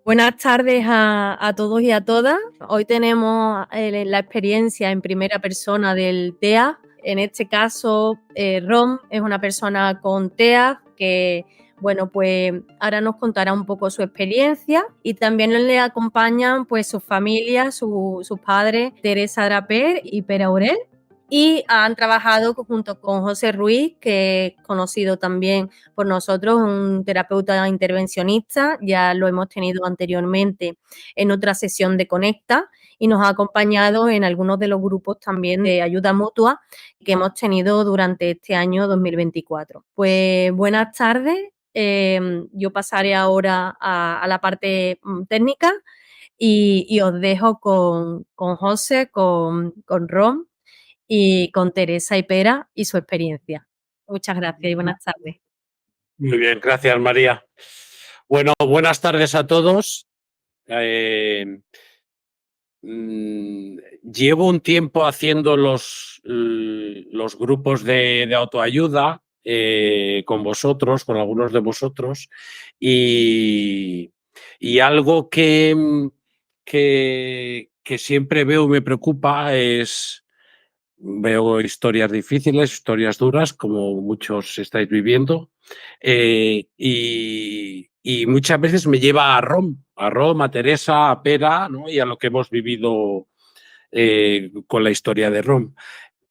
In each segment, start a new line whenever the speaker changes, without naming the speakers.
Buenas tardes a todos y a todas. Hoy tenemos la experiencia en primera persona del TEA. En este caso, Rom es una persona con TEA que, bueno, pues ahora nos contará un poco su experiencia, y también le acompañan pues su familia, sus padres, Teresa Draper y Pere Aurel. Y han trabajado junto con José Ruiz, que es conocido también por nosotros, un terapeuta intervencionista. Ya lo hemos tenido anteriormente en otra sesión de Conecta, y nos ha acompañado en algunos de los grupos también de ayuda mutua que hemos tenido durante este año 2024. Pues buenas tardes. Yo pasaré ahora a la parte técnica, y os dejo con José, con Rom y con Teresa y Pera y su experiencia. Muchas gracias y buenas tardes.
Muy bien, gracias, María. Bueno, buenas tardes a todos. Llevo un tiempo haciendo los grupos de autoayuda con vosotros, con algunos de vosotros, y algo que siempre veo y me preocupa es... Veo historias difíciles, historias duras, como muchos estáis viviendo, y muchas veces me lleva a Rom, a Teresa, a Pera, ¿no? Y a lo que hemos vivido con la historia de Rom.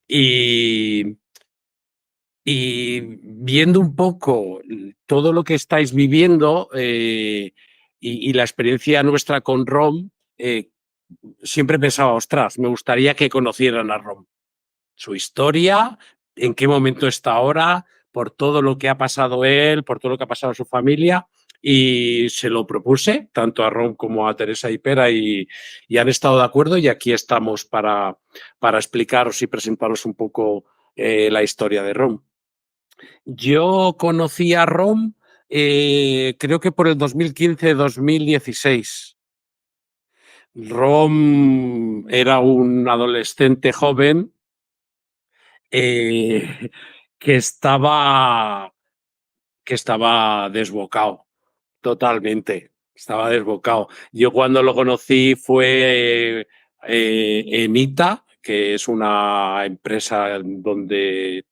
Y viendo un poco todo lo que estáis viviendo y la experiencia nuestra con Rom, siempre pensaba, ostras, me gustaría que conocieran a Rom, su historia, en qué momento está ahora, por todo lo que ha pasado él, por todo lo que ha pasado su familia, y se lo propuse tanto a Rom como a Teresa y Pera, y han estado de acuerdo, y aquí estamos para explicaros y presentaros un poco la historia de Rom. Yo conocí a Rom creo que por el 2015-2016. Rom era un adolescente joven que estaba desbocado, totalmente. Estaba desbocado. Yo cuando lo conocí fue en ITA, que es una empresa donde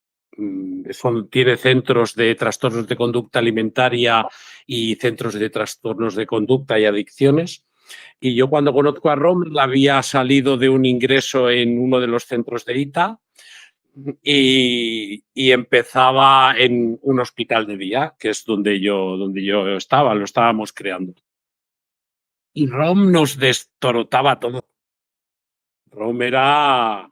tiene centros de trastornos de conducta alimentaria y centros de trastornos de conducta y adicciones. Y yo cuando conozco a Rom, había salido de un ingreso en uno de los centros de ITA, y empezaba en un hospital de día, que es donde yo estaba, lo estábamos creando. Y Rom nos destorotaba todo. Rom era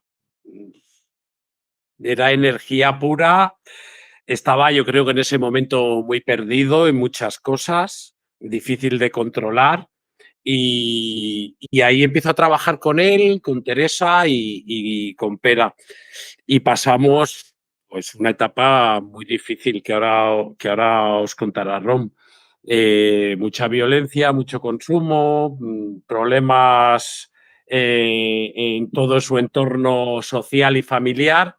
energía pura. Estaba, yo creo que en ese momento, muy perdido en muchas cosas, difícil de controlar. Y ahí empiezo a trabajar con él, con Teresa y con Pera. Y pasamos pues una etapa muy difícil que ahora os contará Rom. Mucha violencia, mucho consumo, problemas en todo su entorno social y familiar,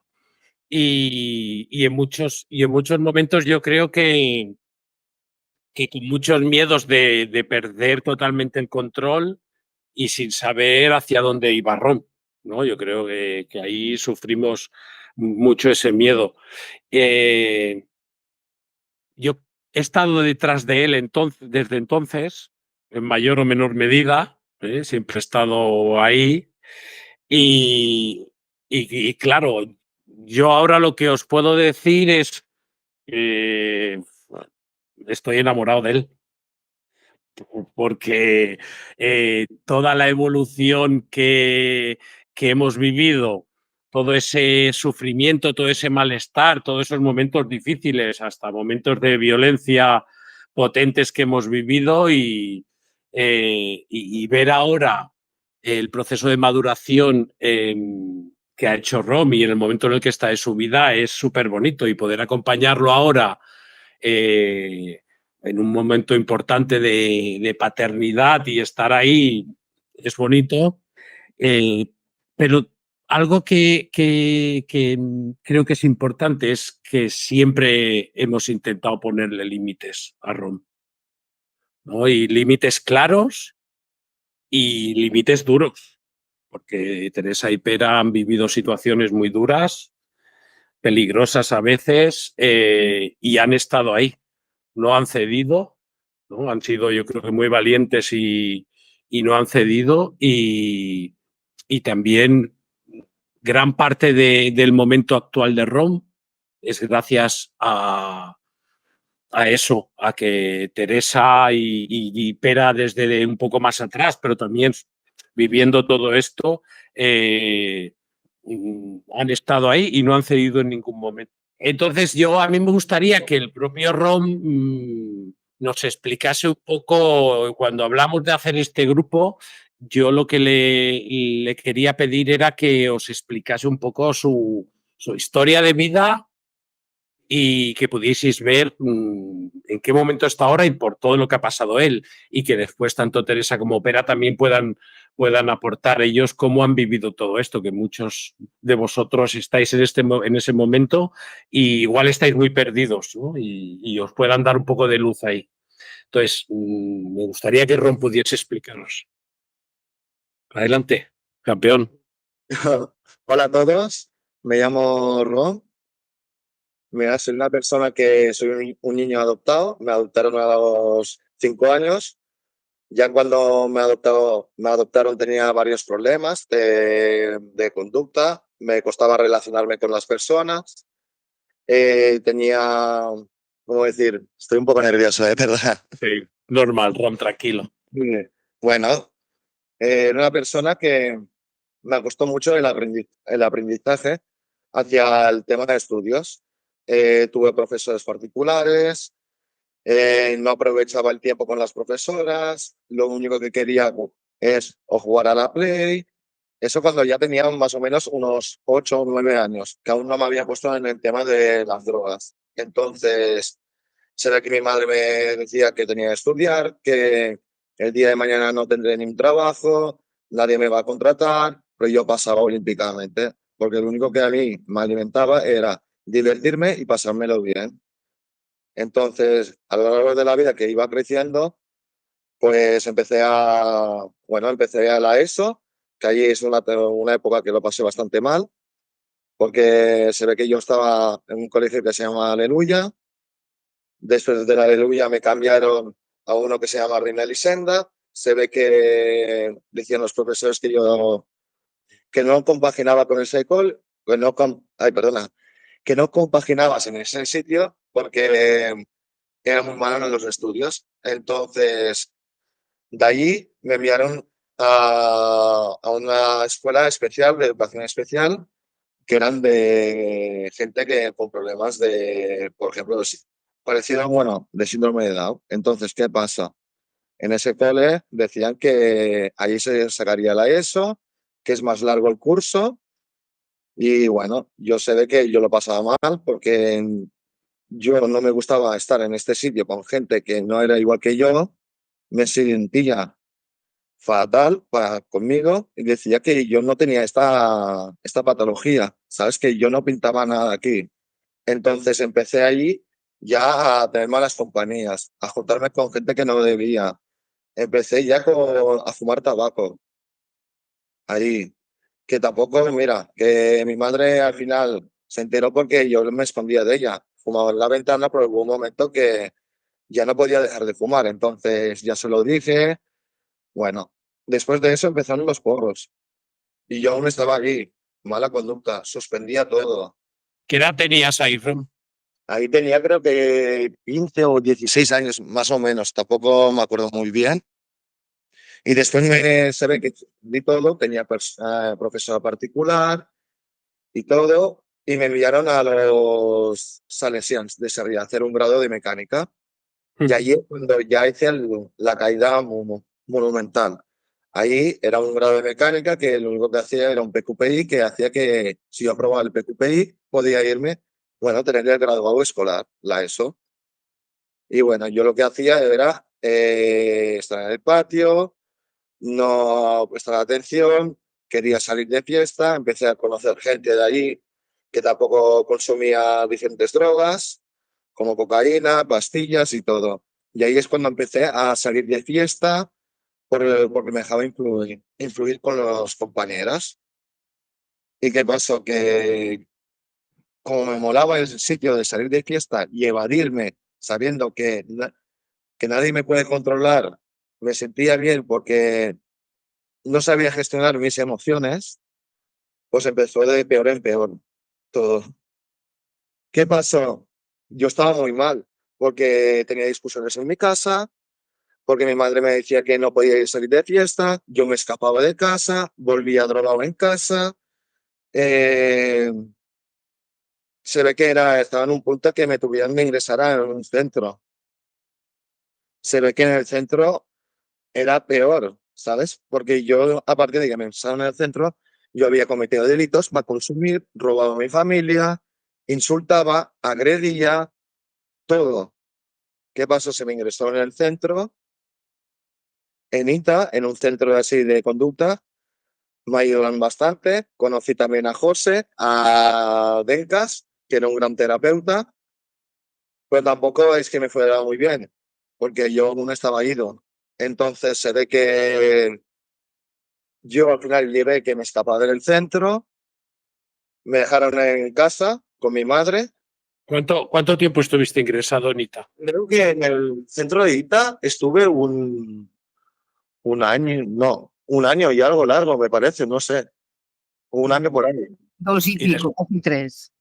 y en muchos momentos yo creo que con muchos miedos de perder totalmente el control y sin saber hacia dónde iba Rom, ¿no? Yo creo que ahí sufrimos mucho ese miedo. Yo he estado detrás de él desde entonces, en mayor o menor medida, siempre he estado ahí. Y claro, yo ahora lo que os puedo decir es que estoy enamorado de él, porque toda la evolución que hemos vivido, todo ese sufrimiento, todo ese malestar, todos esos momentos difíciles, hasta momentos de violencia potentes que hemos vivido, y ver ahora el proceso de maduración que ha hecho Rom, y en el momento en el que está de su vida, es súper bonito, y poder acompañarlo ahora en un momento importante de paternidad y estar ahí es bonito, pero algo que creo que es importante es que siempre hemos intentado ponerle límites a Rom, ¿no? Y límites claros y límites duros, porque Teresa y Pera han vivido situaciones muy duras, peligrosas a veces, y han estado ahí, no han cedido, ¿no? Han sido, yo creo que muy valientes y no han cedido, y también gran parte del momento actual de ROM es gracias a eso, a que Teresa y Pera desde un poco más atrás, pero también viviendo todo esto, han estado ahí y no han cedido en ningún momento. Entonces, a mí me gustaría que el propio Rom nos explicase un poco, cuando hablamos de hacer este grupo, yo lo que le quería pedir era que os explicase un poco su historia de vida y que pudieseis ver en qué momento está ahora y por todo lo que ha pasado él, y que después tanto Teresa como Pera también puedan aportar ellos cómo han vivido todo esto, que muchos de vosotros estáis en ese momento y igual estáis muy perdidos, ¿no? Y os puedan dar un poco de luz ahí. Entonces, me gustaría que Ron pudiese explicaros. Adelante, campeón.
Hola a todos, me llamo Ron. Mira, soy una persona que soy un niño adoptado. Me adoptaron a los 5 años. Ya cuando me adoptaron tenía varios problemas de conducta. Me costaba relacionarme con las personas. Tenía, ¿cómo decir? Estoy un poco nervioso, ¿verdad?
Sí, normal, Ron, tranquilo.
Bueno, era una persona que me costó mucho el aprendizaje hacia el tema de estudios. Tuve profesores particulares, no aprovechaba el tiempo con las profesoras, lo único que quería es o jugar a la Play. Eso cuando ya tenía más o menos unos 8 o 9 años, que aún no me había puesto en el tema de las drogas. Entonces, se ve que mi madre me decía que tenía que estudiar, que el día de mañana no tendré ni un trabajo, nadie me va a contratar, pero yo pasaba olímpicamente, porque lo único que a mí me alimentaba era divertirme y pasármelo bien. Entonces, a lo largo de la vida que iba creciendo, pues empecé a la ESO, que allí es una época que lo pasé bastante mal, porque se ve que yo estaba en un colegio que se llama Aleluya. Después de la Aleluya me cambiaron a uno que se llama Reina Elisenda. Se ve que decían los profesores que no compaginaba con ese col, que no compaginabas en ese sitio porque era muy malo en los estudios. Entonces, de allí me enviaron a una escuela especial de educación especial que eran de gente que con problemas de, por ejemplo, parecido, bueno, de síndrome de Down. Entonces, ¿qué pasa? En ese cole decían que allí se sacaría la ESO, que es más largo el curso, y bueno, yo sé de que yo lo pasaba mal porque yo no me gustaba estar en este sitio con gente que no era igual que yo, me sentía fatal conmigo y decía que yo no tenía esta patología, ¿sabes? Que yo no pintaba nada aquí. Entonces empecé allí ya a tener malas compañías, a juntarme con gente que no debía. Empecé ya a fumar tabaco allí, que tampoco, mira, que mi madre al final se enteró porque yo me escondía de ella. Fumaba en la ventana, pero hubo un momento que ya no podía dejar de fumar. Entonces ya se lo dije. Bueno, después de eso empezaron los porros y yo aún estaba allí. Mala conducta, suspendía todo.
¿Qué edad tenías ahí, Ron?
Ahí tenía creo que 15 o 16 años más o menos, tampoco me acuerdo muy bien. Y después se ve que di todo, tenía profesora particular y todo, y me enviaron a los Salesians de Sarriá a hacer un grado de mecánica. Y allí es cuando ya hice la caída monumental. Ahí era un grado de mecánica que lo único que hacía era un PQPI, que hacía que si yo aprobaba el PQPI podía irme, bueno, tener el graduado escolar, la ESO. Y bueno, yo lo que hacía era estar en el patio, no prestaba atención, quería salir de fiesta, empecé a conocer gente de allí que tampoco consumía diferentes drogas, como cocaína, pastillas y todo. Y ahí es cuando empecé a salir de fiesta porque me dejaba influir con los compañeros. ¿Y qué pasó? Que como me molaba el sitio de salir de fiesta y evadirme sabiendo que nadie me puede controlar, me sentía bien porque no sabía gestionar mis emociones, pues empezó de peor en peor todo. ¿Qué pasó? Yo estaba muy mal porque tenía discusiones en mi casa, porque mi madre me decía que no podía ir a salir de fiesta, yo me escapaba de casa, volvía drogado en casa. eh, Se ve que estaba en un punto que me tuvieron que ingresar en un centro. Se ve que en el centro era peor, ¿sabes? Porque yo, aparte de que me ingresaron en el centro, yo había cometido delitos para consumir, robado a mi familia, insultaba, agredía, todo. ¿Qué pasó? Se me ingresó en el centro, en ITA, en un centro así de conducta. Me ayudaron bastante. Conocí también a José, a Dencas, que era un gran terapeuta. Pero tampoco es que me fuera muy bien, porque yo aún estaba ido. Entonces se ve que yo al final llevé que me escapaba del centro, me dejaron en casa con mi madre.
¿Cuánto tiempo estuviste ingresado, Nita?
Creo que en el centro de Ita estuve un año, no, un año y algo largo, me parece, no sé, un año por ahí.
2 y
Y des-
pico, casi 3.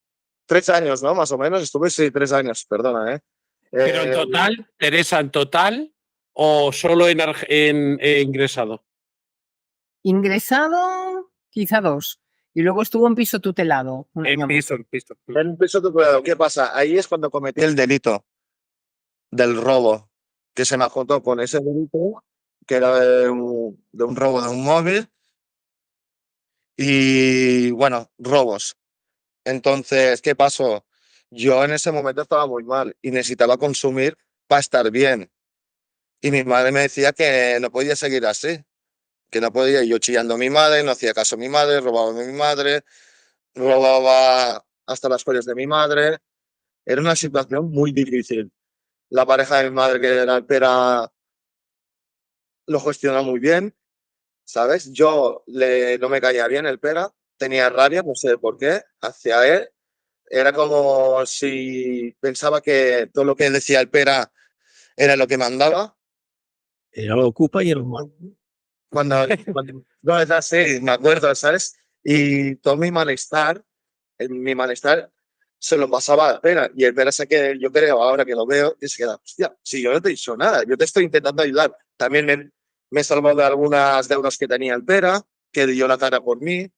3 años, ¿no? Más o menos, estuve, sí, 3 años, perdona, ¿eh?
Pero en total, Teresa, en total, o solo en ingresado.
Ingresado, quizá 2. Y luego estuvo en piso tutelado un año
En
más.
piso, en piso.
En piso de cuidado, ¿qué pasa? Ahí es cuando cometí el delito del robo, que se me juntó con ese delito, que era de un robo de un móvil y, bueno, robos. Entonces, ¿qué pasó? Yo en ese momento estaba muy mal y necesitaba consumir para estar bien. Y mi madre me decía que no podía seguir así, que no podía. Y yo chillando a mi madre, no hacía caso a mi madre, robaba a mi madre, robaba hasta las joyas de mi madre. Era una situación muy difícil. La pareja de mi madre, que era el pera, lo gestiona muy bien, ¿sabes? No me caía bien el pera, tenía rabia, no sé por qué, hacia él. Era como si pensaba que todo lo que decía el pera era lo que mandaba.
Era lo ocupa y era lo malo.
No, es así, me acuerdo, ¿sabes? Y todo mi malestar se lo pasaba al pera. Y el pera sé que yo creo, ahora que lo veo, y se queda, hostia, si yo no te he dicho nada, yo te estoy intentando ayudar. También me he salvado de algunas deudas que tenía el pera, que dio la cara por mí.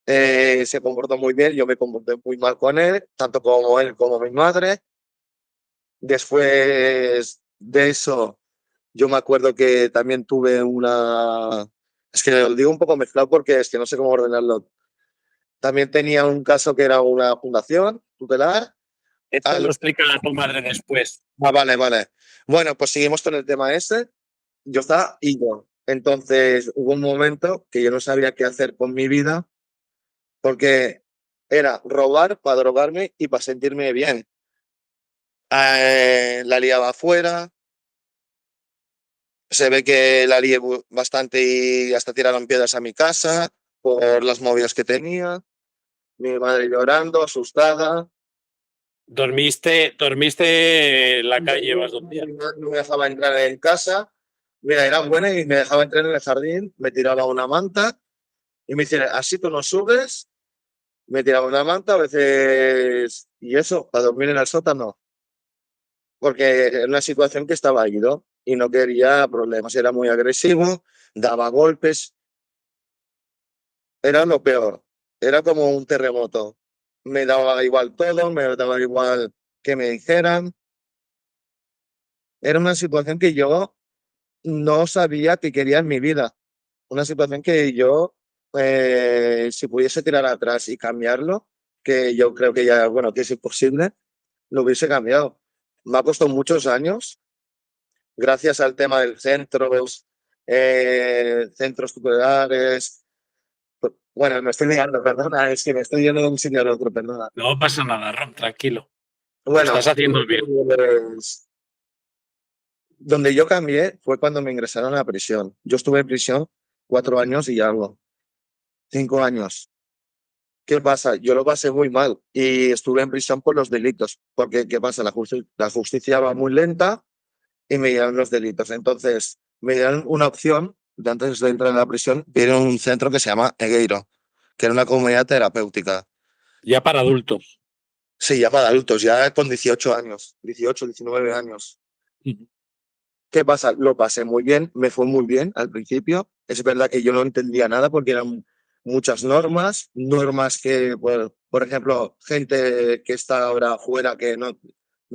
Se comportó muy bien, yo me comporté muy mal con él, tanto como él como mi madre. Después de eso, yo me acuerdo que también tuve una... Es que lo digo un poco mezclado porque es que no sé cómo ordenarlo. También tenía un caso que era una fundación tutelar.
Esto lo explica a tu madre después.
Vale, vale. Bueno, pues seguimos con el tema ese. Yo estaba ido. Entonces hubo un momento que yo no sabía qué hacer con mi vida porque era robar para drogarme y para sentirme bien. La liaba afuera. Se ve que la lié bastante y hasta tiraron piedras a mi casa por las movidas que tenía. Mi madre llorando, asustada.
Dormiste en la calle, vas un día.
No me dejaba entrar en casa. Mira, era buena y me dejaba entrar en el jardín, me tiraba una manta y me decía, así tú no subes. Me tiraba una manta a veces y eso, para dormir en el sótano. Porque era una situación que estaba ido y no quería problemas. Era muy agresivo, daba golpes, era lo peor. Era como un terremoto. Me daba igual todo, me daba igual que me dijeran. Era una situación que yo no sabía que quería en mi vida. Una situación que yo, si pudiese tirar atrás y cambiarlo, que yo creo que ya, bueno, que es imposible, lo hubiese cambiado. me ha costado muchos años, gracias al tema del centros tutelares. Bueno, me estoy liando, perdona, es que me estoy yendo de un sitio al otro, perdona.
No pasa nada, Rom, tranquilo. Lo
Bueno,
estás haciendo bien.
pues, donde yo cambié fue cuando me ingresaron a la prisión. Yo estuve en prisión 4 años y algo, 5 años. ¿Qué pasa? Yo lo pasé muy mal y estuve en prisión por los delitos. Porque, ¿qué pasa? La justicia va muy lenta y me dieron los delitos. Entonces, me dieron una opción de antes de entrar en la prisión, dieron un centro que se llama Egueiro, que era una comunidad terapéutica.
Ya para adultos.
Sí, ya para adultos, ya con 18 años, 18, 19 años. ¿Qué pasa? Lo pasé muy bien, me fue muy bien al principio. Es verdad que yo no entendía nada porque eran muchas normas que, por ejemplo, gente que está ahora fuera que no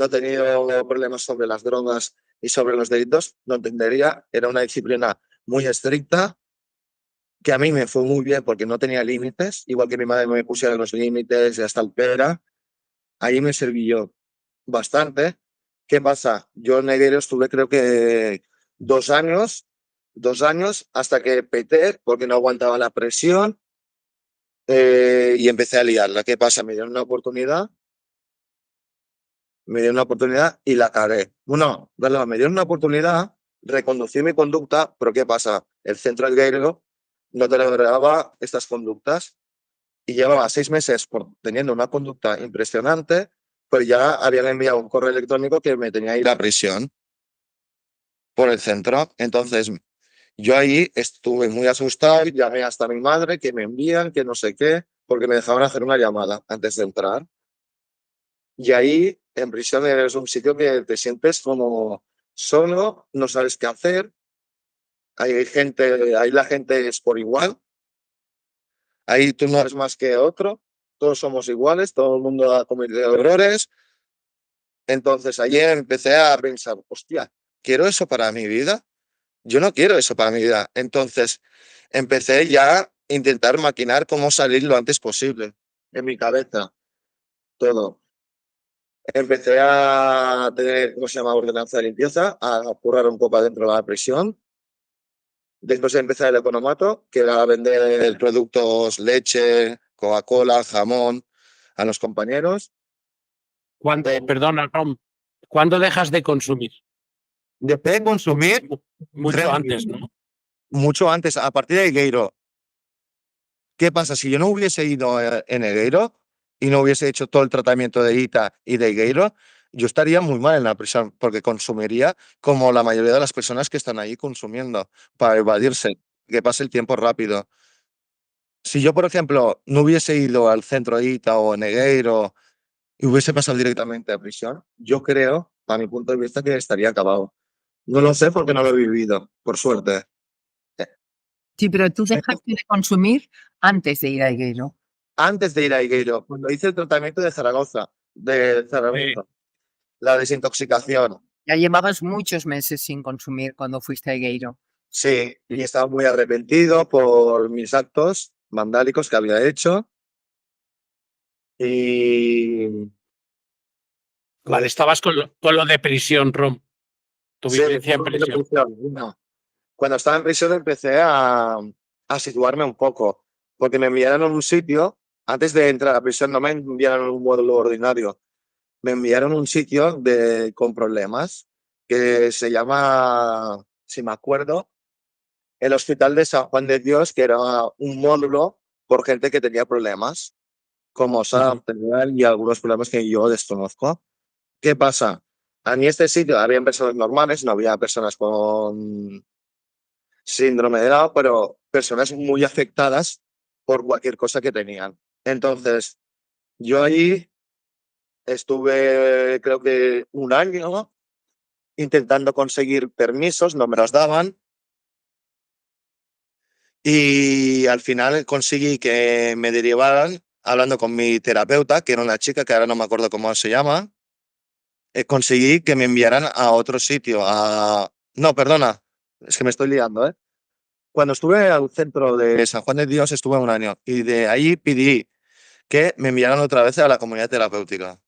ha tenido problemas sobre las drogas y sobre los delitos, no entendería. Era una disciplina muy estricta que a mí me fue muy bien porque no tenía límites, igual que mi madre me pusiera los límites y hasta el pera. Ahí me serví yo bastante. ¿Qué pasa? Yo en Neguero estuve creo que 2 años hasta que peté porque no aguantaba la presión y empecé a liarla. ¿Qué pasa? Me dieron una oportunidad y la cagué. Bueno, perdón, me dieron una oportunidad, reconducí mi conducta, pero ¿qué pasa? El centro del Guerrero no toleraba estas conductas y llevaba 6 meses teniendo una conducta impresionante, pues ya habían enviado un correo electrónico que me tenía que ir a prisión por el centro. Entonces, yo ahí estuve muy asustado, llamé hasta a mi madre, que me envían, que no sé qué, porque me dejaban hacer una llamada antes de entrar. Y ahí, en prisión, es un sitio que te sientes como solo, no sabes qué hacer. Ahí la gente es por igual. Ahí tú no eres más que otro. Todos somos iguales, todo el mundo ha cometido errores. Entonces ayer empecé a pensar, hostia, ¿quiero eso para mi vida? Yo no quiero eso para mi vida. Entonces empecé ya a intentar maquinar cómo salir lo antes posible en mi cabeza, todo. Empecé a tener, ¿cómo se llama?, ordenanza de limpieza, a currar un poco adentro de la prisión. Después empecé el economato, que era vender productos, leche, Coca-Cola, jamón a los compañeros.
Perdona, Rom, ¿cuándo dejas de consumir?
Dejé de consumir
Mucho antes, ¿no?
mucho antes, a partir de Higueiro. ¿Qué pasa? Si yo no hubiese ido en Higueiro y no hubiese hecho todo el tratamiento de ITA y de Higueiro, yo estaría muy mal en la prisión porque consumiría como la mayoría de las personas que están ahí consumiendo para evadirse, que pase el tiempo rápido. Si yo, por ejemplo, no hubiese ido al centro ITA o en Higueiro y hubiese pasado directamente a prisión, yo creo, a mi punto de vista, que estaría acabado. No lo sé porque no lo he vivido, por suerte.
Sí, pero tú dejaste de consumir antes de ir a Higuero.
Antes de ir a Higueiro, cuando hice el tratamiento de Zaragoza, la desintoxicación,
Ya llevabas muchos meses sin consumir cuando fuiste a Higueiro.
sí, y estaba muy arrepentido por mis actos vandálicos que había hecho. Y
Vale, estabas con lo de prisión, Rom. Tu
sí,
vivencia en prisión.
no. Cuando estaba en prisión empecé a situarme un poco, porque me enviaron a un sitio, antes de entrar a prisión no me enviaron a un módulo ordinario, me enviaron a un sitio con problemas que se llama, si me acuerdo, el Hospital de San Juan de Dios, que era un módulo por gente que tenía problemas, como SAP y algunos problemas que yo desconozco. ¿Qué pasa? A mí este sitio había personas normales, no había personas con síndrome de Down, pero personas muy afectadas por cualquier cosa que tenían. Entonces, yo allí estuve creo que un año intentando conseguir permisos, no me los daban. Y al final conseguí que me derivaran, hablando con mi terapeuta, que era una chica que ahora no me acuerdo cómo se llama, conseguí que me enviaran a otro sitio, No, perdona, es que me estoy liando, ¿eh? Cuando estuve al centro de San Juan de Dios estuve un año y de ahí pedí que me enviaran otra vez a la comunidad terapéutica.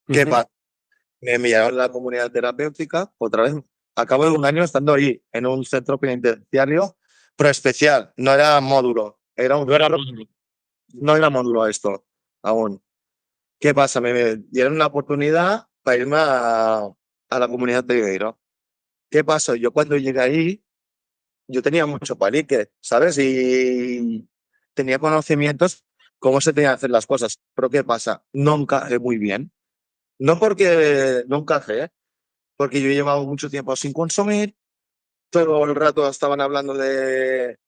¿Qué pasa? me enviaron a la comunidad terapéutica, otra vez, a cabo de un año estando ahí, en un centro penitenciario, pero especial, no era módulo, era un
No era
centro,
módulo.
no era módulo esto, aún. ¿Qué pasa? Me dieron la oportunidad para irme a la comunidad de Viveiro. ¿Qué pasó? Yo cuando llegué ahí, yo tenía mucho palique, ¿sabes? Y tenía conocimientos cómo se tenían que hacer las cosas. Pero ¿qué pasa? No encajé muy bien. No porque no encajé, porque yo llevaba mucho tiempo sin consumir, todo el rato estaban hablando de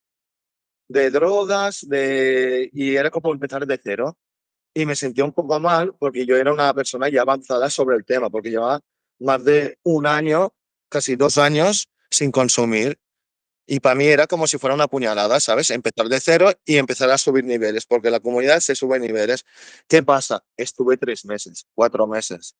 drogas, y era como empezar de cero. Y me sentía un poco mal porque yo era una persona ya avanzada sobre el tema, porque llevaba más de un año, casi 2 años sin consumir. Y para mí era como si fuera una puñalada, ¿sabes? Empezar de cero y empezar a subir niveles, porque la comunidad se sube niveles. ¿Qué pasa? Estuve 3 meses, 4 meses.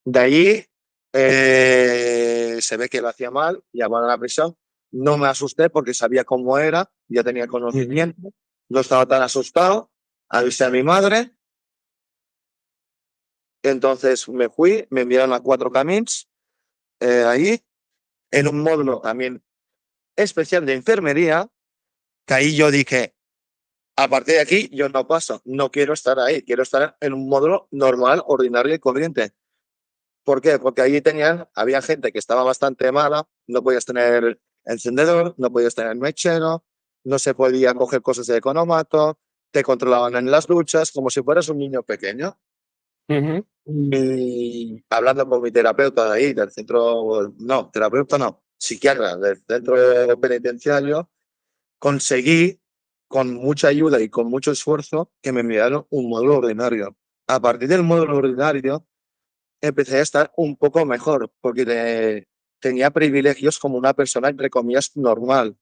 De ahí se ve que lo hacía mal, llamaron a la prisión. No me asusté porque sabía cómo era, ya tenía conocimiento, no estaba tan asustado. Avisé a mi madre, entonces me fui, me enviaron a Cuatro Camins, ahí, en un módulo también especial de enfermería, que ahí yo dije, a partir de aquí yo no paso, no quiero estar ahí, quiero estar en un módulo normal, ordinario y corriente. ¿Por qué? Porque ahí había gente que estaba bastante mala, no podías tener encendedor, no podías tener mechero, no se podía coger cosas de economato, te controlaban en las duchas como si fueras un niño pequeño.
Ujú.
Y hablando con mi terapeuta de ahí, del centro, no, terapeuta no, psiquiatra del centro penitenciario, conseguí, con mucha ayuda y con mucho esfuerzo, que me enviaron un módulo ordinario. A partir del módulo ordinario, empecé a estar un poco mejor, porque tenía privilegios como una persona, entre comillas, normal.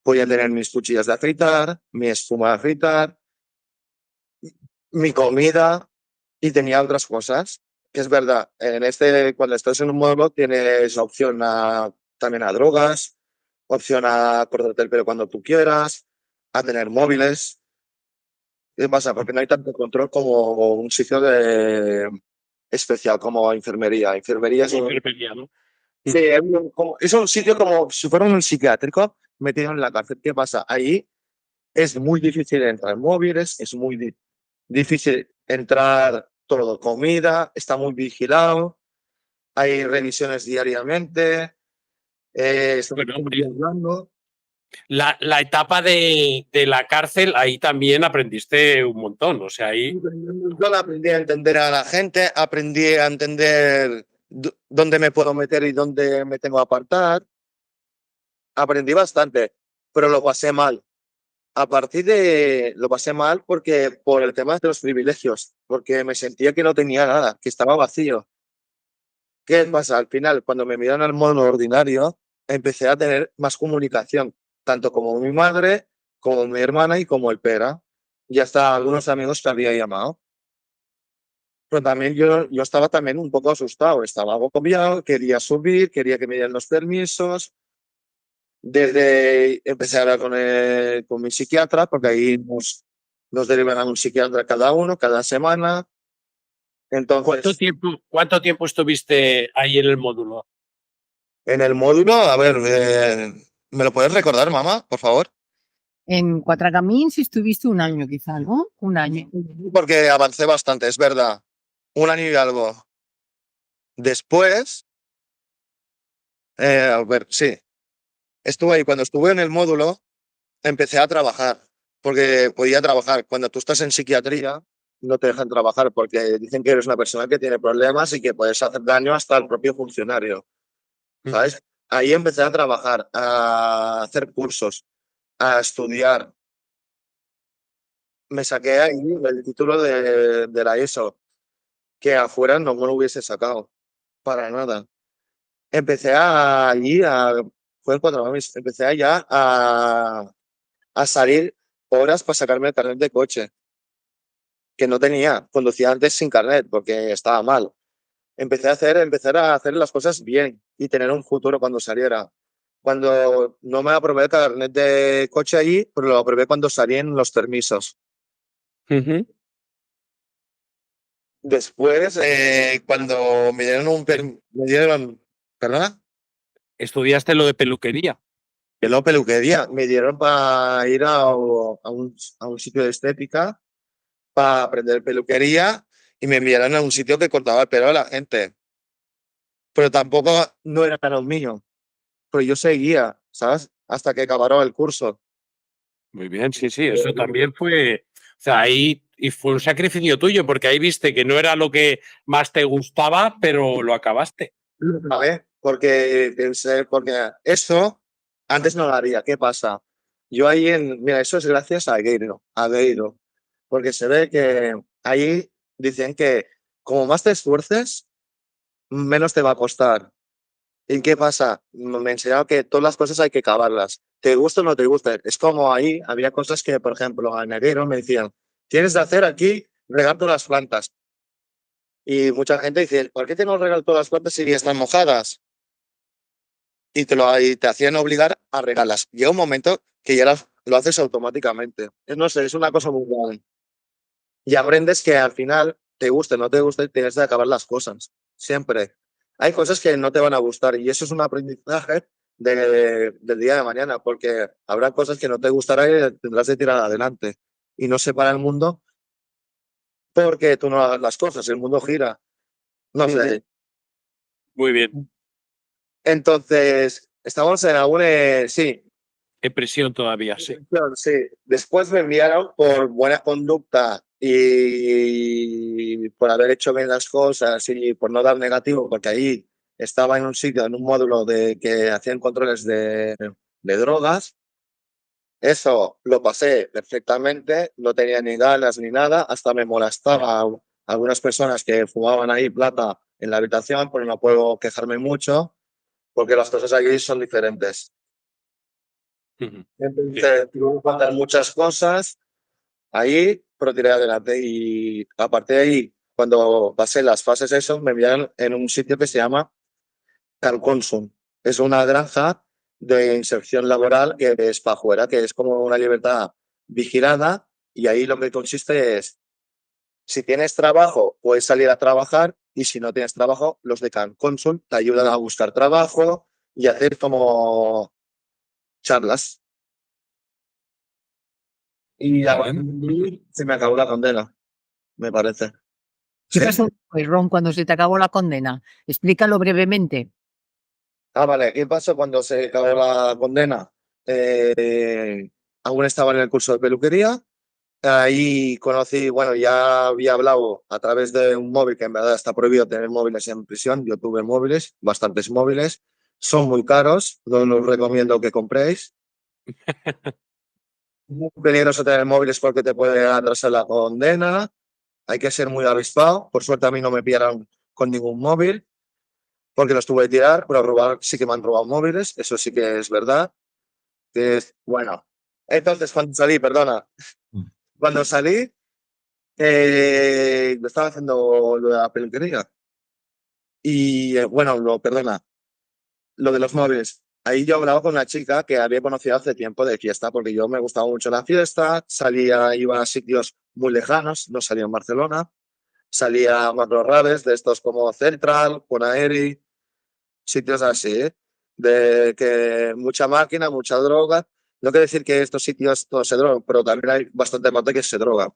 Podía tener mis cuchillas de afeitar, mi espuma de afeitar, mi comida, y tenía otras cosas. Que es verdad, cuando estás en un módulo tienes opción también a drogas, opción a cortarte el pelo cuando tú quieras, a tener móviles. ¿Qué pasa? Porque no hay tanto control como un sitio especial como enfermería. Enfermería es
Enfermería, ¿no?
sí, es un sitio como si fuera un psiquiátrico metido en la cárcel. ¿Qué pasa? Ahí es muy difícil entrar móviles, es muy difícil entrar todo, comida, está muy vigilado, hay revisiones diariamente, estamos
Bueno,
todo el día hablando.
la etapa de la cárcel, ahí también aprendiste un montón. O sea, ahí.
Yo aprendí a entender a la gente, aprendí a entender dónde me puedo meter y dónde me tengo que apartar. Aprendí bastante, pero lo pasé mal. Lo pasé mal porque por el tema de los privilegios, porque me sentía que no tenía nada, que estaba vacío. ¿Qué pasa? Al final, cuando me miraron al módulo ordinario, empecé a tener más comunicación, tanto como mi madre, como mi hermana y como el pera. Y hasta algunos amigos que había llamado. Pero también yo estaba también un poco asustado, estaba agobiado, quería subir, quería que me dieran los permisos. Empecé a hablar con mi psiquiatra, porque ahí nos derivan a un psiquiatra cada uno, cada semana. Entonces,
¿Cuánto tiempo estuviste ahí en el módulo?
en el módulo, a ver, ¿me lo puedes recordar, mamá, por favor?
En Cuatro Camins estuviste un año quizá, ¿no? Un año.
Porque avancé bastante, es verdad. Un año y algo. Después, a ver, sí, estuve ahí. Cuando estuve en el módulo, empecé a trabajar, porque podía trabajar. Cuando tú estás en psiquiatría, no te dejan trabajar porque dicen que eres una persona que tiene problemas y que puedes hacer daño hasta al propio funcionario, ¿sabes? Ahí empecé a trabajar, a hacer cursos, a estudiar. Me saqué ahí el título de la ESO, que afuera no me lo hubiese sacado, para nada. Empecé fue en 4 meses, empecé allá a salir horas para sacarme el carnet de coche, que no tenía, conducía antes sin carnet porque estaba mal. Empezar a hacer las cosas bien y tener un futuro cuando saliera. Cuando no me aprobé el carnet de coche allí, pero lo aprobé cuando salían los permisos.
Ujú.
Después, cuando me dieron, ¿perdona?
Estudiaste lo de peluquería.
Que no peluquería, me dieron para ir a un sitio de estética para aprender peluquería y me enviaron a un sitio que cortaba el pelo a la gente. Pero tampoco no era para lo mío, pero yo seguía, ¿sabes? Hasta que acabaron el curso.
Muy bien, sí, sí, eso también fue, o sea, ahí y fue un sacrificio tuyo, porque ahí viste que no era lo que más te gustaba, pero lo acabaste.
A ver, porque pensé, porque eso antes no lo haría. ¿Qué pasa? Yo ahí mira, eso es gracias a Gueiro, porque se ve que ahí dicen que como más te esfuerces, menos te va a costar. ¿Y qué pasa? Me enseñaron que todas las cosas hay que acabarlas. Te gusta o no te gusta. Es como ahí había cosas que, por ejemplo, en Neguero me decían, tienes de hacer aquí, regar todas las plantas. Y mucha gente dice, ¿por qué tengo que regar todas las plantas si están mojadas? Y te hacían obligar a regarlas. Llega un momento que ya lo haces automáticamente. No sé, es una cosa muy grande. Y aprendes que al final, te guste o no te guste, tienes que acabar las cosas. Siempre. Hay cosas que no te van a gustar y eso es un aprendizaje del día de mañana, porque habrá cosas que no te gustarán y tendrás que tirar adelante. Y no se para el mundo porque tú no hagas las cosas, el mundo gira. No sé.
Muy bien.
Entonces, estamos en sí,
En prisión todavía, sí.
claro, sí. Después me enviaron por buena conducta y por haber hecho bien las cosas y por no dar negativo, porque ahí estaba en un sitio, en un módulo de que hacían controles de drogas. Eso lo pasé perfectamente, no tenía ni ganas ni nada, hasta me molestaba a algunas personas que fumaban ahí plata en la habitación, pero no puedo quejarme mucho, porque las cosas aquí son diferentes.
Ujú.
Entonces, tuve que pasar muchas cosas ahí, pero tiré adelante y a partir de ahí, cuando pasé las fases eso, me enviaron en un sitio que se llama Calconsum. Es una granja de inserción laboral que es para afuera, que es como una libertad vigilada y ahí lo que consiste es, si tienes trabajo, puedes salir a trabajar y si no tienes trabajo, los de Calconsum te ayudan a buscar trabajo y hacer como charlas. Y a partir de ahí se me acabó la condena, me parece.
¿Qué
Sí.
pasó después, Ron, cuando se te acabó la condena? Explícalo brevemente.
Ah, vale. ¿Qué pasó cuando se acabó la condena? Eh, Aún estaba en el curso de peluquería. Ahí conocí, bueno, ya había hablado a través de un móvil, que en verdad está prohibido tener móviles en prisión. Yo tuve móviles, bastantes móviles. Son muy caros, no los recomiendo que compréis. Muy peligroso tener móviles porque te puede atrasar la condena. Hay que ser muy avispado. Por suerte a mí no me pillaron con ningún móvil, porque los tuve que tirar, pero robar sí que me han robado móviles, eso sí que es verdad. Bueno, entonces cuando salí, perdona, cuando salí, estaba haciendo lo de la peluquería y bueno, perdona, lo de los móviles. Ahí yo hablaba con una chica que había conocido hace tiempo de fiesta, porque yo me gustaba mucho la fiesta, salía, iba a sitios muy lejanos, no salía en Barcelona, salía a Macro Rabes, de estos como Central, Bonaeri, sitios así, ¿eh? De que mucha máquina, mucha droga. No quiere decir que estos sitios todos se drogan, pero también hay bastante gente que se droga.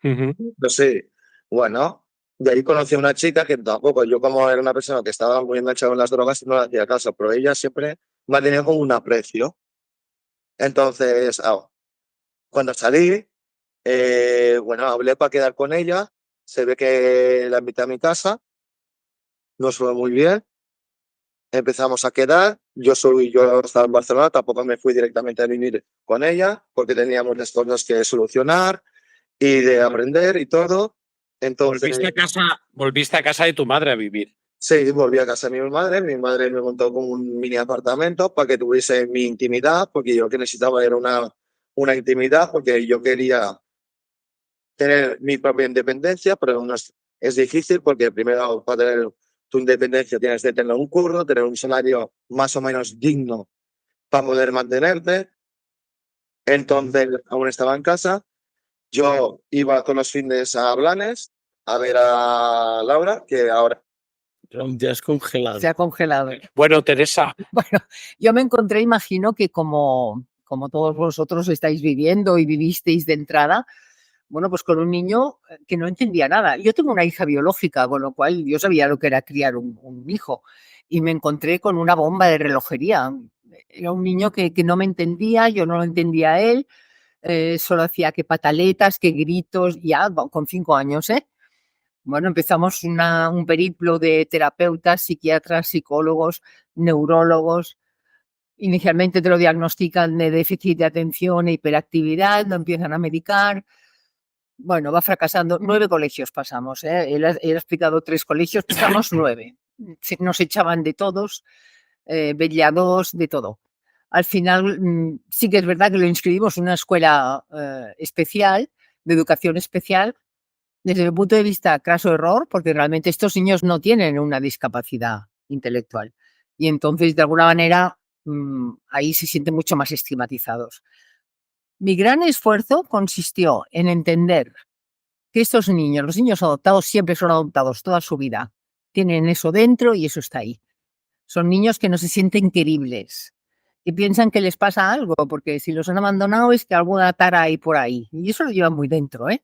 Ujú.
No sé, bueno, de ahí conocí a una chica que tampoco, yo como era una persona que estaba muy enganchada en las drogas, no le hacía caso, pero ella siempre me ha tenido como un aprecio. Entonces, cuando salí, bueno, hablé para quedar con ella, se ve que la invité a mi casa, nos fue muy bien. Empezamos a quedar. Yo estaba en Barcelona, tampoco me fui directamente a vivir con ella, porque teníamos las cosas que solucionar y de aprender y todo. Entonces,
Volviste a casa de tu madre a vivir.
sí, volví a casa de mi madre. Mi madre me montó como un mini apartamento para que tuviese mi intimidad, porque yo lo que necesitaba era una intimidad, porque yo quería tener mi propia independencia, pero no es difícil porque primero para tener tu independencia tienes que tener un curro, tener un salario más o menos digno para poder mantenerte. Entonces, aún estaba en casa. Yo iba todos los fines a Blanes a ver a Laura, que ahora
Rom, te has congelado.
Se ha congelado.
Bueno, Teresa,
Bueno, yo me encontré, imagino que como todos vosotros estáis viviendo y vivisteis de entrada, bueno, pues con un niño que no entendía nada. Yo tengo una hija biológica, con lo cual yo sabía lo que era criar un hijo y me encontré con una bomba de relojería. Era un niño que no me entendía, yo no lo entendía a él, solo hacía que pataletas, que gritos, ya con 5 años, ¿eh? Bueno, empezamos un periplo de terapeutas, psiquiatras, psicólogos, neurólogos. Inicialmente te lo diagnostican de déficit de atención e hiperactividad, lo empiezan a medicar. Bueno, va fracasando. 9 colegios pasamos, ¿eh? Él ha explicado 3 colegios, pasamos 9. Nos echaban de todos, vellados, de todo. Al final, sí que es verdad que lo inscribimos en una escuela especial, de educación especial, desde el punto de vista craso error, porque realmente estos niños no tienen una discapacidad intelectual. Y entonces, de alguna manera, ahí se sienten mucho más estigmatizados. Mi gran esfuerzo consistió en entender que estos niños, los niños adoptados, siempre son adoptados toda su vida. Tienen eso dentro y eso está ahí. Son niños que no se sienten queribles, que piensan que les pasa algo, porque si los han abandonado es que alguna tara hay por ahí. Y eso lo llevan muy dentro, ¿eh?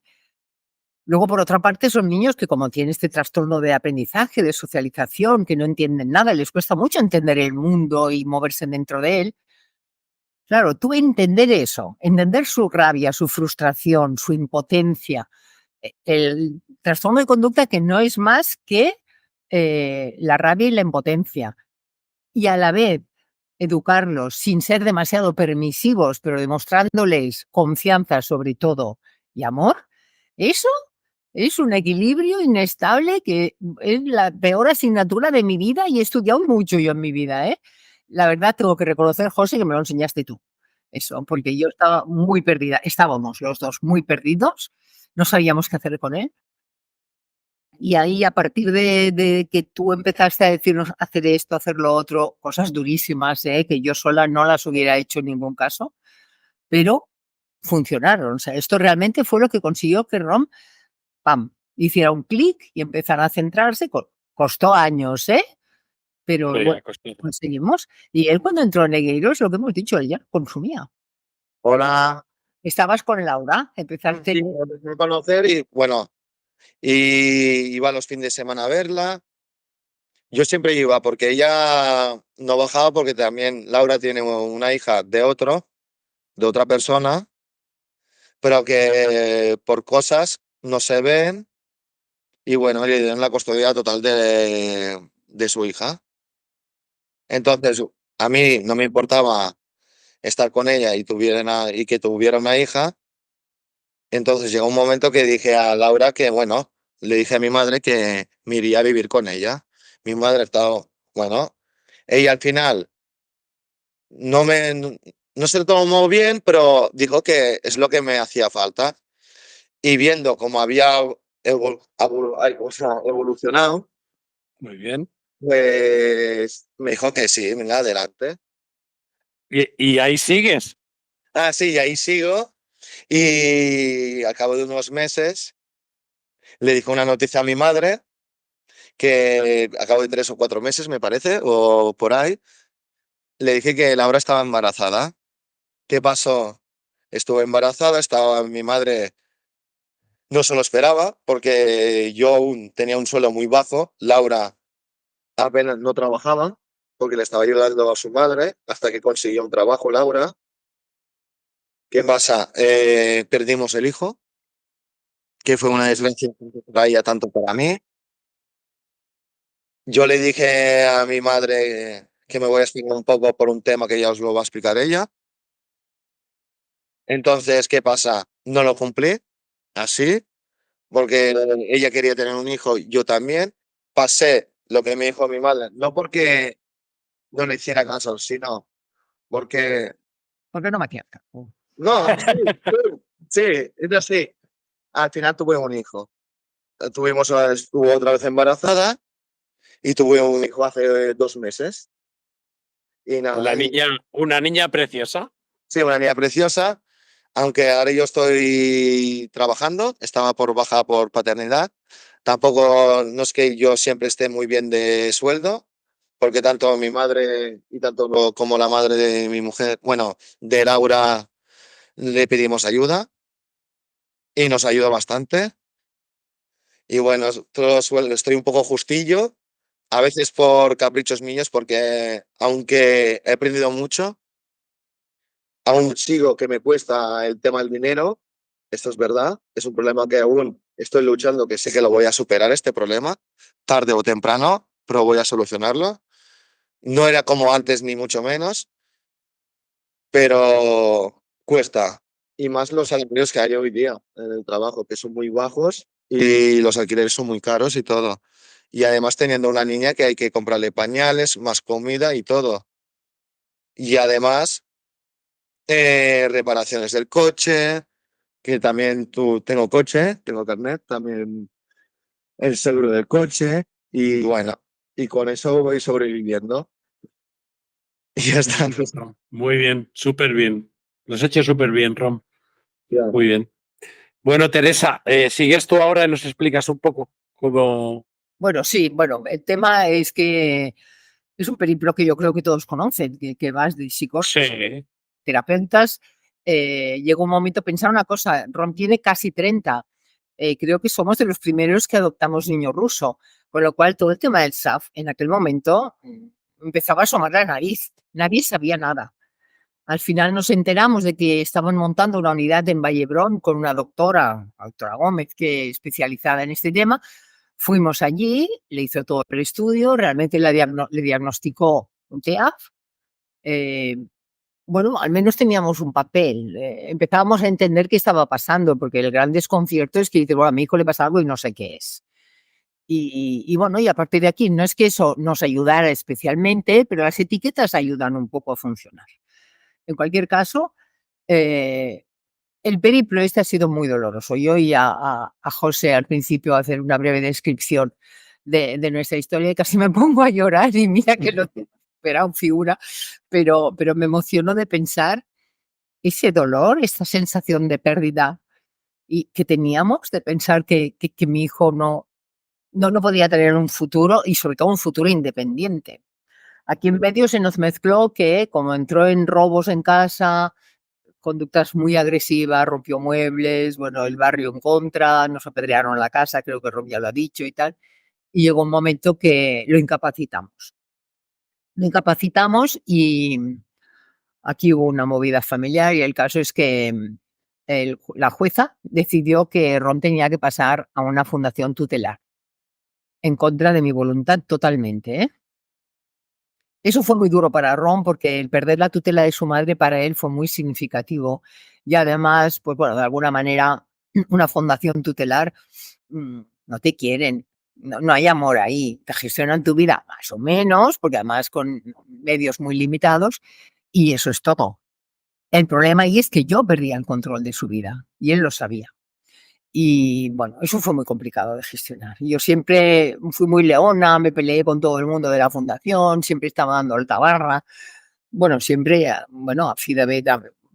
Luego, por otra parte, son niños que como tienen este trastorno de aprendizaje, de socialización, que no entienden nada, les cuesta mucho entender el mundo y moverse dentro de él. Claro, tú entender eso, entender su rabia, su frustración, su impotencia, el trastorno de conducta que no es más que la rabia y la impotencia. Y a la vez educarlos sin ser demasiado permisivos, pero demostrándoles confianza sobre todo y amor, eso es un equilibrio inestable que es la peor asignatura de mi vida y he estudiado mucho yo en mi vida, ¿eh? La verdad tengo que reconocer, José, que me lo enseñaste tú. Eso, porque yo estaba muy perdida. Estábamos los dos muy perdidos, no sabíamos qué hacer con él. Y ahí, a partir de que tú empezaste a decirnos hacer esto, hacer lo otro, cosas durísimas, que yo sola no las hubiera hecho en ningún caso, pero funcionaron. O sea, esto realmente fue lo que consiguió que Rom, pam, hiciera un clic y empezara a centrarse. Costó años, pero
sí,
pues,
acostado.
conseguimos. Y él cuando entró en Negreiros, lo que hemos dicho, él ya consumía.
hola,
Estabas con Laura, empezaste.
sí, me empecé a conocer y bueno, y iba los fines de semana a verla. Yo siempre iba porque ella no bajaba porque también Laura tiene una hija de otra persona, pero que por cosas no se ven y bueno, le dieron la custodia total de su hija. Entonces, a mí no me importaba estar con ella y que tuviera una hija. Entonces llegó un momento que dije a Laura que, bueno, le dije a mi madre que me iría a vivir con ella. Mi madre estaba, bueno, ella al final no se lo tomó bien, pero dijo que es lo que me hacía falta. Y viendo cómo había evolucionado,
Muy bien.
pues me dijo que sí, venga, adelante.
Y ahí sigues.
Ah, sí, y ahí sigo. Y al cabo de unos meses le dijo una noticia a mi madre que a cabo de 3 o 4 meses, me parece, o por ahí, le dije que Laura estaba embarazada. ¿Qué pasó? Estuve embarazada, estaba mi madre, no se lo esperaba, porque yo aún tenía un sueldo muy bajo. Laura apenas no trabajaba, porque le estaba ayudando a su madre, hasta que consiguió un trabajo, Laura. ¿Qué pasa? Perdimos el hijo, que fue una desgracia para ella, tanto para mí. Yo le dije a mi madre que me voy a explicar un poco por un tema que ya os lo va a explicar ella. Entonces, ¿qué pasa? No lo cumplí, así, porque ella quería tener un hijo, yo también. Pasé lo que me dijo mi madre, no porque no le hiciera caso, sino porque...
¿Por qué no me hacías caso?
No, sí, es así. Al final tuve un hijo. Estuvo otra vez embarazada y tuve un hijo hace 2 meses. Y nada,
Una niña preciosa.
sí, una niña preciosa. Aunque ahora yo estoy trabajando, estaba por baja por paternidad, Tampoco no es que yo siempre esté muy bien de sueldo, porque tanto mi madre y como la madre de mi mujer, bueno, de Laura, le pedimos ayuda y nos ayuda bastante. Y bueno, estoy un poco justillo, a veces por caprichos míos, porque aunque he aprendido mucho, aún sigo que me cuesta el tema del dinero. Esto es verdad, es un problema que aún estoy luchando, que sé que lo voy a superar este problema, tarde o temprano, pero voy a solucionarlo. No era como antes ni mucho menos, pero cuesta. Y más los salarios que hay hoy día en el trabajo, que son muy bajos y los alquileres son muy caros y todo. Y además teniendo una niña que hay que comprarle pañales, más comida y todo. Y además reparaciones del coche, que también tengo coche, tengo carnet, también el seguro del coche y bueno, y con eso voy sobreviviendo. Y ya está.
Muy bien, súper bien. Lo has hecho súper bien, Rom.
Ya.
Muy bien. Bueno, Teresa, sigues tú ahora y nos explicas un poco cómo...
Bueno, sí, bueno, el tema es que es un periplo que yo creo que todos conocen, que vas de psicólogos,
Sí,
terapeutas. Llega un momento, pensar una cosa, Rom tiene casi 30. Creo que somos de los primeros que adoptamos niño ruso, con lo cual todo el tema del SAF en aquel momento empezaba a asomar la nariz. Nadie sabía nada. Al final nos enteramos de que estaban montando una unidad en Vallebrón con una doctora Gómez, que es especializada en este tema. Fuimos allí, le hizo todo el estudio, realmente le diagnosticó un TEAF. Bueno, al menos teníamos un papel. Empezábamos a entender qué estaba pasando, porque el gran desconcierto es que dice, bueno, a mi hijo le pasa algo y no sé qué es. Y bueno, y a partir de aquí, no es que eso nos ayudara especialmente, pero las etiquetas ayudan un poco a funcionar. En cualquier caso, el periplo este ha sido muy doloroso. Yo oí a José al principio hacer una breve descripción de nuestra historia y casi me pongo a llorar y mira que lo era un figura, pero me emocionó de pensar ese dolor, esta sensación de pérdida y que teníamos, de pensar que mi hijo no podía tener un futuro y sobre todo un futuro independiente. Aquí en medio se nos mezcló que como entró en robos en casa, conductas muy agresivas, rompió muebles, bueno, el barrio en contra, nos apedrearon la casa, creo que Rob ya lo ha dicho y tal, y llegó un momento que lo incapacitamos. Lo incapacitamos y aquí hubo una movida familiar y el caso es que la jueza decidió que Ron tenía que pasar a una fundación tutelar, en contra de mi voluntad totalmente, ¿eh? Eso fue muy duro para Ron porque el perder la tutela de su madre para él fue muy significativo y además, pues bueno, de alguna manera una fundación tutelar no te quieren, no hay amor ahí, te gestionan tu vida más o menos, porque además con medios muy limitados y eso es todo. El problema ahí es que yo perdía el control de su vida y él lo sabía. Y bueno, eso fue muy complicado de gestionar. Yo siempre fui muy leona, me peleé con todo el mundo de la fundación, siempre estaba dando el tabarra. Bueno, siempre, bueno,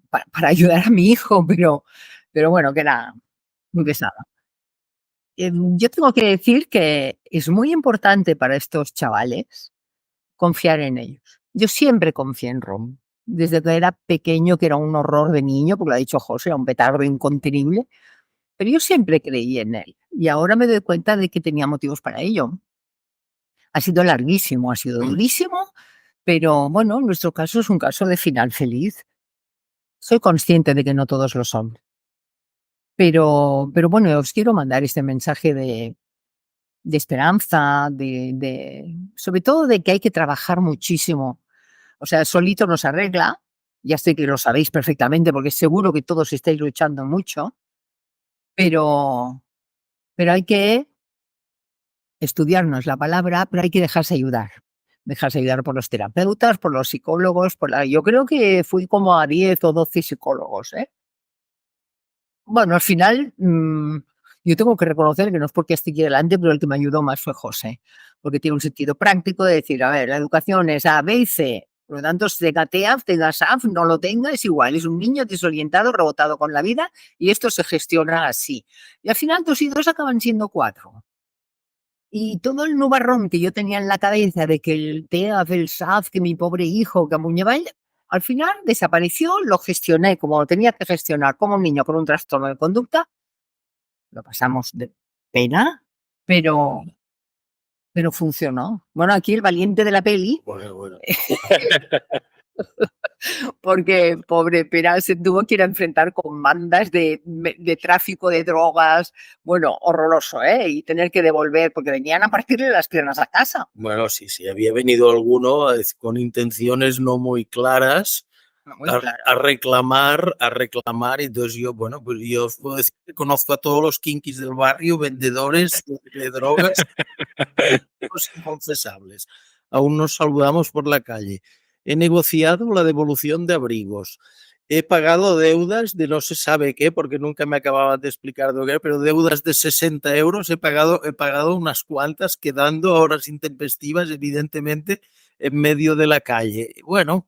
para ayudar a mi hijo, pero bueno, que era muy pesada. Yo tengo que decir que es muy importante para estos chavales confiar en ellos. Yo siempre confié en Rom. Desde que era pequeño, que era un horror de niño, porque lo ha dicho José, era un petardo incontenible. Pero yo siempre creí en él y ahora me doy cuenta de que tenía motivos para ello. Ha sido larguísimo, ha sido durísimo, pero bueno, en nuestro caso es un caso de final feliz. Soy consciente de que no todos lo son. Pero bueno, os quiero mandar este mensaje de esperanza, sobre todo de que hay que trabajar muchísimo. O sea, solito no se arregla, ya sé que lo sabéis perfectamente porque seguro que todos estáis luchando mucho, pero hay que estudiarnos la palabra, pero hay que dejarse ayudar. Dejarse ayudar por los terapeutas, por los psicólogos, yo creo que fui como a 10 o 12 psicólogos, ¿eh? Bueno, al final, yo tengo que reconocer que no es porque esté aquí delante, pero el que me ayudó más fue José, porque tiene un sentido práctico de decir, a ver, la educación es A, B y C, por lo tanto, tenga TEAF, tenga SAF, no lo tenga, es igual, es un niño desorientado, rebotado con la vida, y esto se gestiona así. Y al final 2 y 2 acaban siendo 4. Y todo el nubarrón que yo tenía en la cabeza de que el TEAF, el SAF, que mi pobre hijo, que Amuñeval, al final desapareció, lo gestioné como lo tenía que gestionar, como un niño con un trastorno de conducta. Lo pasamos de pena, pero funcionó. Bueno, aquí el valiente de la peli,
Bueno.
porque pobre Pera se tuvo que ir a enfrentar con bandas de tráfico de drogas, bueno, horroroso, ¿eh? Y tener que devolver, porque venían a partirle las piernas a casa.
Bueno, sí, había venido alguno con intenciones no muy claras
Muy claro.
a reclamar. Entonces yo, bueno, pues yo os puedo decir que conozco a todos los kinkis del barrio, vendedores de drogas, los inconfesables. Aún nos saludamos por la calle. He negociado la devolución de abrigos. He pagado deudas de no se sabe qué, porque nunca me acababan de explicar de qué, pero deudas de 60 euros he pagado unas cuantas, quedando a horas intempestivas, evidentemente, en medio de la calle. Bueno,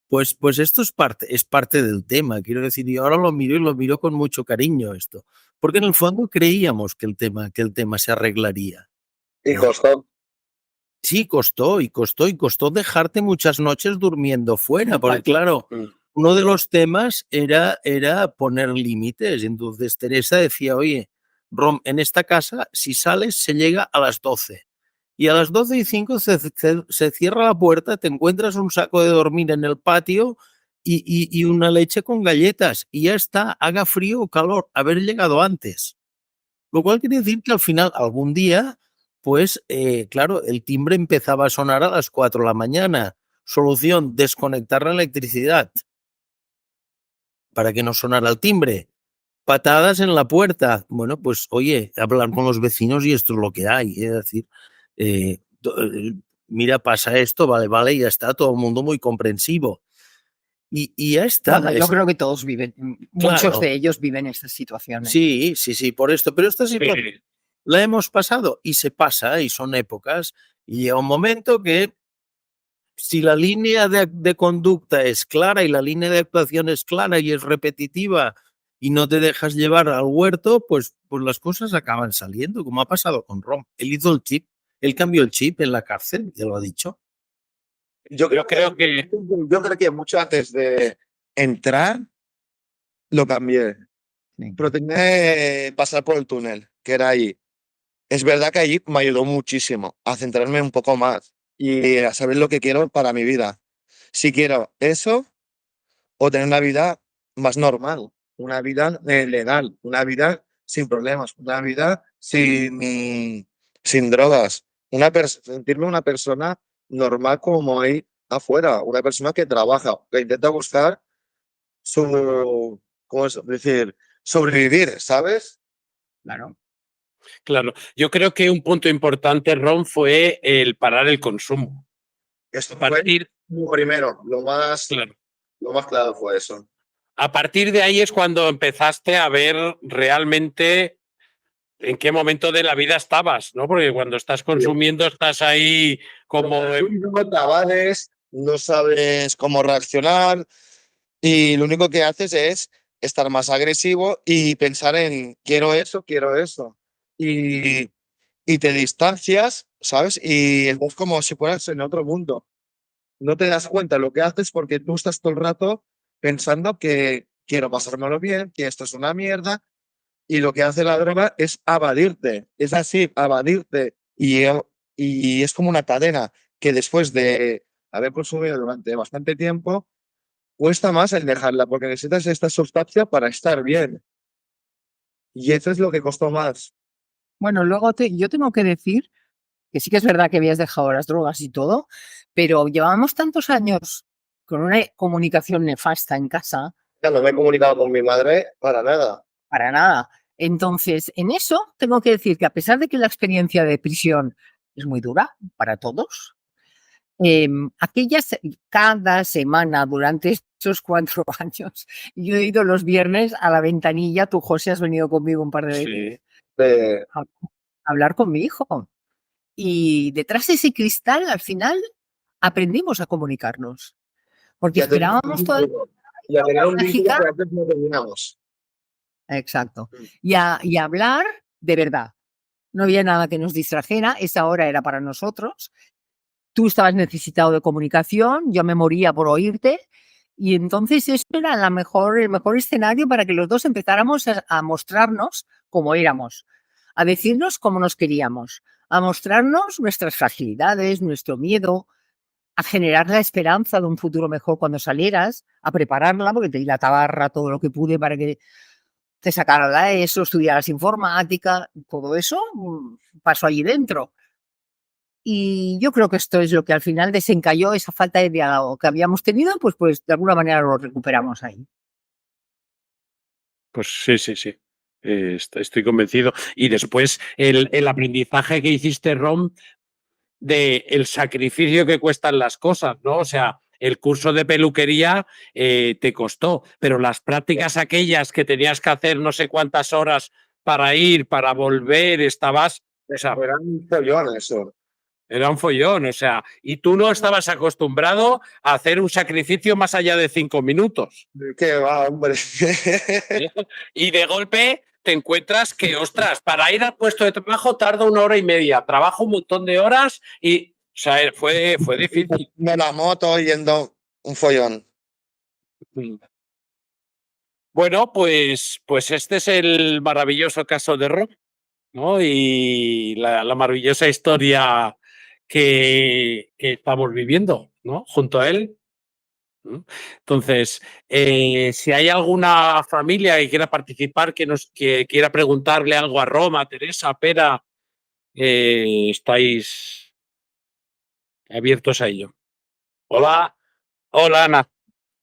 pues esto es parte del tema, quiero decir, y ahora lo miro y lo miro con mucho cariño esto, porque en el fondo creíamos que el tema se arreglaría.
Y costó.
Sí, costó dejarte muchas noches durmiendo fuera, porque claro, uno de los temas era poner límites. Entonces Teresa decía, oye, Rom, en esta casa, si sales, se llega a las 12. Y a las 12:05 se cierra la puerta, te encuentras un saco de dormir en el patio y una leche con galletas. Y ya está, haga frío o calor, haber llegado antes. Lo cual quiere decir que al final, algún día, pues, claro, el timbre empezaba a sonar a las 4 de la mañana. Solución, desconectar la electricidad para que no sonara el timbre. Patadas en la puerta. Bueno, pues, oye, hablar con los vecinos y esto es lo que hay. Es decir, eh, mira, pasa esto, vale, y ya está, todo el mundo muy comprensivo. Y ya está.
Bueno, yo creo que todos viven, muchos
Claro.
de ellos viven estas situaciones.
Sí, por esto. Pero esta situación la hemos pasado y se pasa y son épocas y llega un momento que si la línea de conducta es clara y la línea de actuación es clara y es repetitiva y no te dejas llevar al huerto, pues las cosas acaban saliendo, como ha pasado con Rom. Él hizo el chip, él cambió el chip en la cárcel, ya lo ha dicho.
Yo creo que mucho antes de entrar lo cambié.
Sí.
Pero tenía que pasar por el túnel, que era ahí. Es verdad que allí me ayudó muchísimo a centrarme un poco más y a saber lo que quiero para mi vida. Si quiero eso o tener una vida más normal, una vida legal, una vida sin problemas, una vida sin drogas, sentirme una persona normal como hay afuera, una persona que trabaja, que intenta buscar ¿cómo es decir? Sobrevivir, ¿sabes?
Claro.
Claro, yo creo que un punto importante, Ron, fue el parar el consumo.
Esto
A
fue
partir,
lo primero,
claro,
lo más claro fue eso.
a partir de ahí es cuando empezaste a ver realmente en qué momento de la vida estabas, ¿no? Porque cuando estás consumiendo estás ahí como...
No te avales, no sabes cómo reaccionar y lo único que haces es estar más agresivo y pensar en quiero eso, quiero eso. Y te distancias, ¿sabes? Y es como si fueras en otro mundo. No te das cuenta de lo que haces porque tú estás todo el rato pensando que quiero pasármelo bien, que esto es una mierda, y lo que hace la droga es evadirte, es así, evadirte, y es como una cadena que después de haber consumido durante bastante tiempo, cuesta más el dejarla porque necesitas esta sustancia para estar bien. Y eso es lo que costó más.
Bueno, luego yo tengo que decir que sí que es verdad que habías dejado las drogas y todo, pero llevábamos tantos años con una comunicación nefasta en casa,
Ya no me he comunicado con mi madre para nada.
para nada. Entonces, en eso tengo que decir que a pesar de que la experiencia de prisión es muy dura para todos, cada semana durante estos 4 años, yo he ido los viernes a la ventanilla, tú José has venido conmigo un par de veces
De-
a hablar con mi hijo. Y detrás de ese cristal, al final, aprendimos a comunicarnos. Porque
y a tener
esperábamos todo
y a tener un vínculo
mágica.
que antes no teníamos.
Exacto. Y a hablar de verdad. no había nada que nos distrajera, esa hora era para nosotros. Tú estabas necesitado de comunicación, yo me moría por oírte, y entonces eso era el mejor escenario para que los dos empezáramos a mostrarnos cómo éramos, a decirnos cómo nos queríamos, a mostrarnos nuestras fragilidades, nuestro miedo, a generar la esperanza de un futuro mejor cuando salieras, a prepararla, porque te di la tabarra todo lo que pude para que te sacaras la ESO, estudiaras informática, todo eso pasó allí dentro. Y yo creo que esto es lo que al final desencalló esa falta de diálogo que habíamos tenido, pues de alguna manera lo recuperamos ahí.
Pues sí, sí, sí. Estoy convencido. Y después el aprendizaje que hiciste, Rom, de el sacrificio que cuestan las cosas, ¿no? O sea, el curso de peluquería te costó, pero las prácticas aquellas que tenías que hacer no sé cuántas horas para ir, para volver, estabas... O sea,
Era un follón eso.
era un follón, o sea, y tú no estabas acostumbrado a hacer un sacrificio más allá de 5 minutos.
Que va, hombre.
Y de golpe te encuentras que, ostras, para ir al puesto de trabajo tarda 1 hora y media, trabajo un montón de horas y, o sea, fue difícil.
De la moto yendo un follón.
Bueno, pues este es el maravilloso caso de Rob, ¿no? Y la maravillosa historia que estamos viviendo, ¿no? Junto a él. Entonces, si hay alguna familia que quiera participar, que quiera preguntarle algo a Roma, Teresa, a Pera, estáis abiertos a ello. Hola, hola Ana.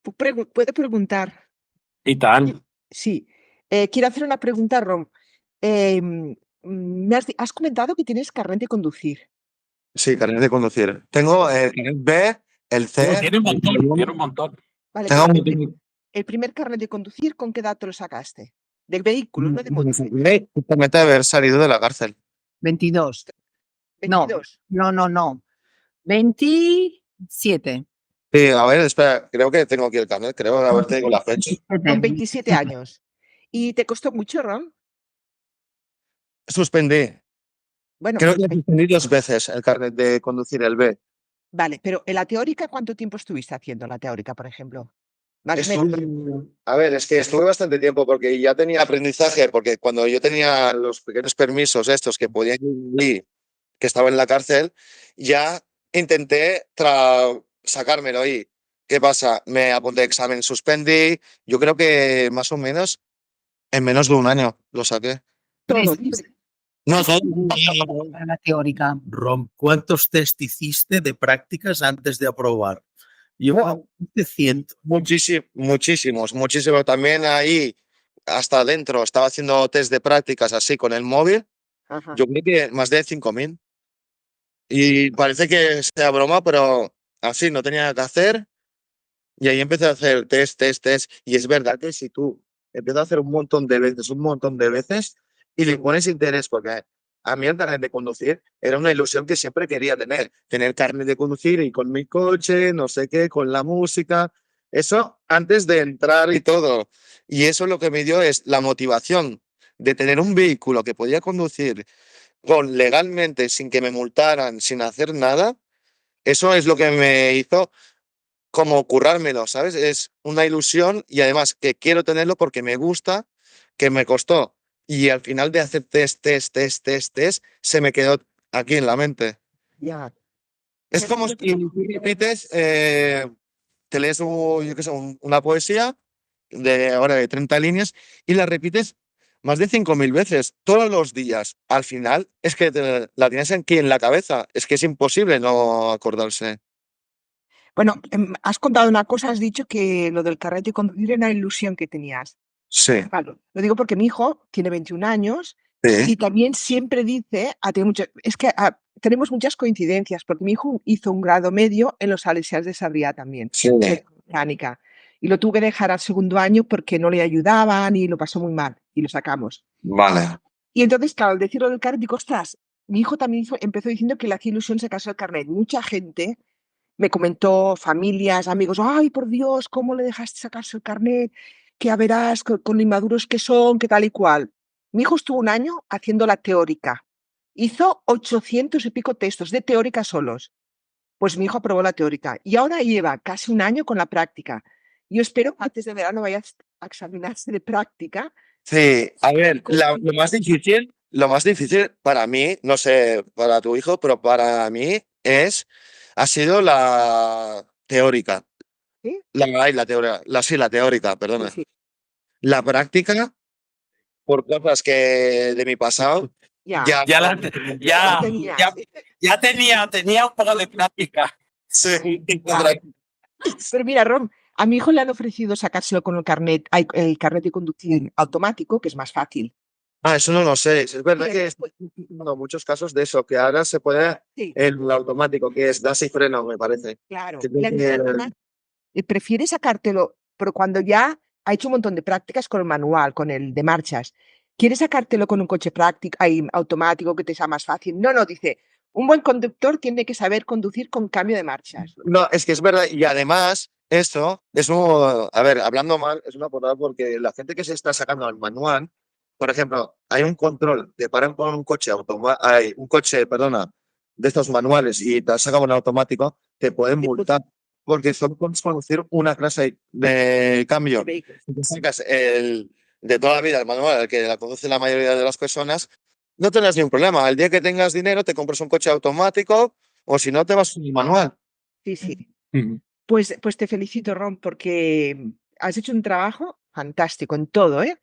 Puedo preguntar.
Y tan.
Sí. Quiero hacer una pregunta, Rom. Has comentado que tienes carnet de conducir.
Sí, carnet de conducir. Tengo el carnet B, el C.
Tiene un montón, tiene un montón.
Vale,
Tengo
pero
un
el primer carnet de conducir, ¿con qué edad te lo sacaste? Del vehículo, no de moto.
Promete haber salido de la cárcel.
22. No.
22.
No. 27.
Sí, a ver, espera, creo que tengo aquí el carnet, creo haber tenido la fecha.
Con 27 años. ¿Y te costó mucho, Rom?
Suspendí.
Bueno,
Creo que suspendí 2 veces el carnet de conducir el B.
vale, pero en la teórica, ¿cuánto tiempo estuviste haciendo la teórica, por ejemplo? Más o menos.
A ver, es que estuve bastante tiempo porque ya tenía aprendizaje, porque cuando yo tenía los pequeños permisos estos que podía ir, que estaba en la cárcel, ya intenté sacármelo ahí. ¿Qué pasa? Me apunté a examen, suspendí, yo creo que más o menos en menos de un año lo saqué.
Todo.
No, todo.
Para la teórica.
Rom, ¿cuántos test hiciste de prácticas antes de aprobar? Yo hice 100.
Muchísimos. También ahí, hasta adentro, estaba haciendo test de prácticas así con el móvil.
Ajá.
Yo creo que más de 5.000. Y parece que sea broma, pero así no tenía nada que hacer. Y ahí empecé a hacer test. Y es verdad que si tú empiezas a hacer un montón de veces, y le pones interés, porque a mí el carnet de conducir era una ilusión que siempre quería tener carnet de conducir y con mi coche, no sé qué, con la música, eso antes de entrar y todo. Y eso lo que me dio es la motivación de tener un vehículo que podía conducir legalmente, sin que me multaran, sin hacer nada. Eso es lo que me hizo como currármelo, ¿sabes? Es una ilusión y además que quiero tenerlo porque me gusta, que me costó. Y al final de hacer test, se me quedó aquí en la mente.
Ya.
Es como si tú repites, te lees yo qué sé, una poesía de 30 líneas y la repites más de 5.000 veces todos los días. Al final es que la tienes aquí en la cabeza. Es que es imposible no acordarse.
Bueno, has contado una cosa, has dicho que lo del carnet de conducir era una ilusión que tenías.
Sí.
Claro, lo digo porque mi hijo tiene 21 años
Sí.
y también siempre dice, tenemos muchas coincidencias, porque mi hijo hizo un grado medio en los Salesianos de Sarriá también,
Sí.
de mecánica, y lo tuve que dejar al segundo año porque no le ayudaban y lo pasó muy mal, y lo sacamos.
Vale.
Y entonces, claro, al decirlo del carnet, digo, ostras, mi hijo también empezó diciendo que le hacía ilusión sacarse el carnet. Mucha gente me comentó, familias, amigos, ay, por Dios, ¿cómo le dejaste sacarse el carnet? Que ya verás con lo inmaduros que son, que tal y cual. Mi hijo estuvo un año haciendo la teórica Hizo 800 y pico textos de teórica solos. Pues mi hijo aprobó la teórica y ahora lleva casi un año con la práctica. Yo espero que antes de verano vaya a examinarse de práctica.
Sí, a ver,
Con-
lo más difícil para mí, no sé, para tu hijo, pero para mí ha sido la teórica.
¿Sí?
La teórica, la teórica, perdona.
Sí, sí,
La práctica, por cosas que de mi pasado,
ya.
Ya, la,
La
ya,
tenías.
ya tenía un poco de práctica.
sí,
Pero mira, Rom, a mi hijo le han ofrecido sacárselo con el carnet de conducir automático, que es más fácil.
Ah, eso no lo sé. Es verdad
Sí,
que estoy viendo muchos casos de eso, que ahora se puede
Sí,
el automático, que es das y freno, me parece.
claro.
Que
Le han dicho,
tiene-
"Mamá, prefiere sacártelo, pero cuando ya ha hecho un montón de prácticas con el manual, con el de marchas, ¿quieres sacártelo con un coche práctico, automático que te sea más fácil? No, no, dice, un buen conductor tiene que saber conducir con cambio de marchas.
No, es que es verdad. Y además, esto es un. A ver, hablando mal, es una portada porque la gente que se está sacando al manual, por ejemplo, hay un control, te paran con un coche hay un coche, perdona, de estos manuales y te sacan un automático, te pueden multar porque solo puedes conducir una clase de cambio. Si te sacas el de toda la vida, el manual, el que la conduce la mayoría de las personas, no tendrás ni un problema. El día que tengas dinero, te compras un coche automático o si no, te vas con el manual.
Sí, sí.
Ujú.
Pues te felicito, Ron, porque has hecho un trabajo fantástico en todo, ¿eh?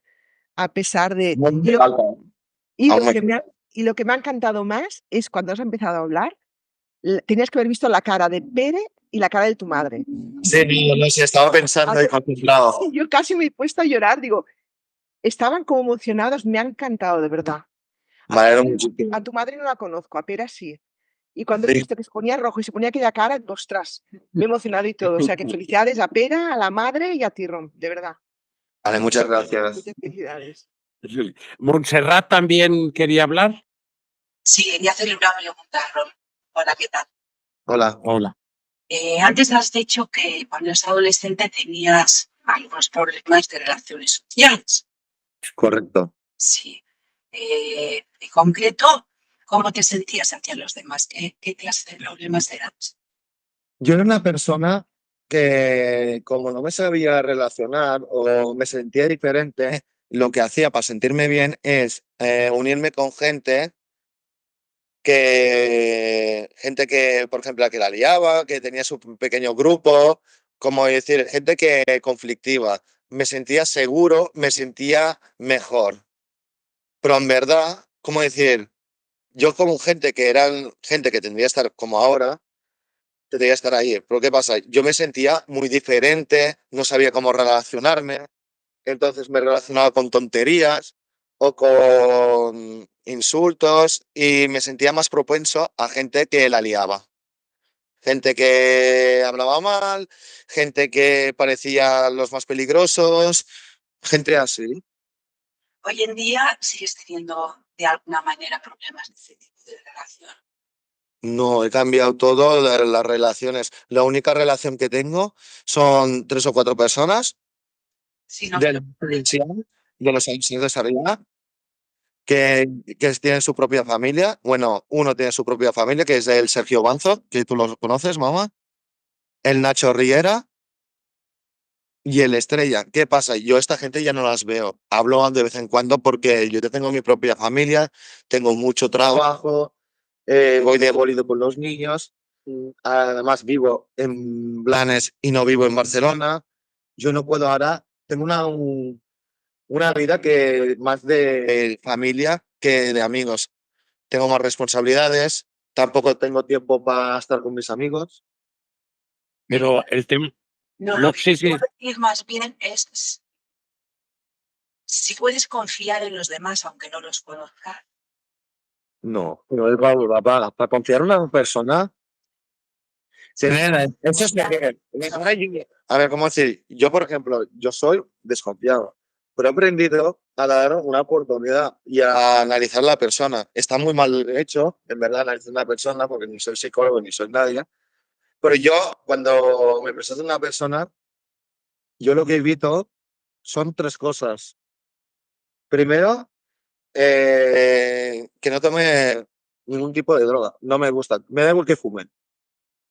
A pesar de...
No me
Y lo,
falta.
y lo
Aún me
que me ha, y lo que me ha encantado más es cuando has empezado a hablar, tenías que haber visto la cara de Pere y la cara de tu madre.
Sí, no sé, estaba pensando y contemplado.
Sí, yo casi me he puesto a llorar, digo, estaban como emocionados, me ha encantado, de verdad.
Me alegro muchísimo.
A tu madre no la conozco, a Pera sí. Y cuando he
Sí.
visto que se ponía rojo y se ponía aquella cara, digo, ostras, me he emocionado y todo. O sea, que felicidades a Pera, a la madre y a ti, Ron, de verdad.
Vale, muchas gracias.
Muchas felicidades.
Montserrat también quería hablar.
Sí, quería hacerle una pregunta, Ron. Hola, ¿qué tal?
Hola.
Hola.
Antes has dicho que cuando eras adolescente tenías algunos problemas de relaciones sociales.
Correcto.
Sí. En concreto, ¿cómo te sentías hacia los demás? ¿Qué clase de problemas eran?
Yo era una persona que, como no me sabía relacionar o me sentía diferente, lo que hacía para sentirme bien es unirme con gente que, por ejemplo, que la liaba, que tenía su pequeño grupo, como decir, gente que conflictiva. Me sentía seguro, me sentía mejor. Pero en verdad, como decir, yo como gente que tendría que estar como ahora, tendría que estar ahí. Pero ¿qué pasa? Yo me sentía muy diferente, no sabía cómo relacionarme, entonces me relacionaba con tonterías o con insultos y me sentía más propenso a gente que la liaba. Gente que hablaba mal, gente que parecía los más peligrosos, gente así.
Hoy en día sigues teniendo de alguna manera problemas de ese tipo de relación.
No, he cambiado todo, las relaciones. La única relación que tengo son 3 o 4 personas
Si no,
de la universidad, de los años de arriba, que tienen su propia familia. Bueno, uno tiene su propia familia, que es el Sergio Banzo, que tú lo conoces, mamá. El Nacho Riera y el Estrella. ¿Qué pasa? Yo a esta gente ya no las veo. Hablo de vez en cuando porque yo ya tengo mi propia familia, tengo mucho trabajo, voy de bolido con los niños. Además, vivo en Blanes y no vivo en Barcelona. Yo no puedo ahora, tengo una vida que más de familia que de amigos. Tengo más responsabilidades, tampoco tengo tiempo para estar con mis amigos.
Pero el tema.
no,
No,
lo que
sí, sí.
quiero decir más bien es si puedes confiar en los demás aunque no los conozcas.
No, no es para confiar en una persona. Sí, eso es lo que. A ver, ¿cómo decir? Yo, por ejemplo, yo soy desconfiado, pero he aprendido a dar una oportunidad y a analizar la persona. Está muy mal hecho, en verdad, analizar una persona, porque ni soy psicólogo ni soy nadie. Pero yo, cuando me presento a una persona, yo lo que evito son 3 cosas. Primero, que no tome ningún tipo de droga. No me gusta. Me da igual que fumen,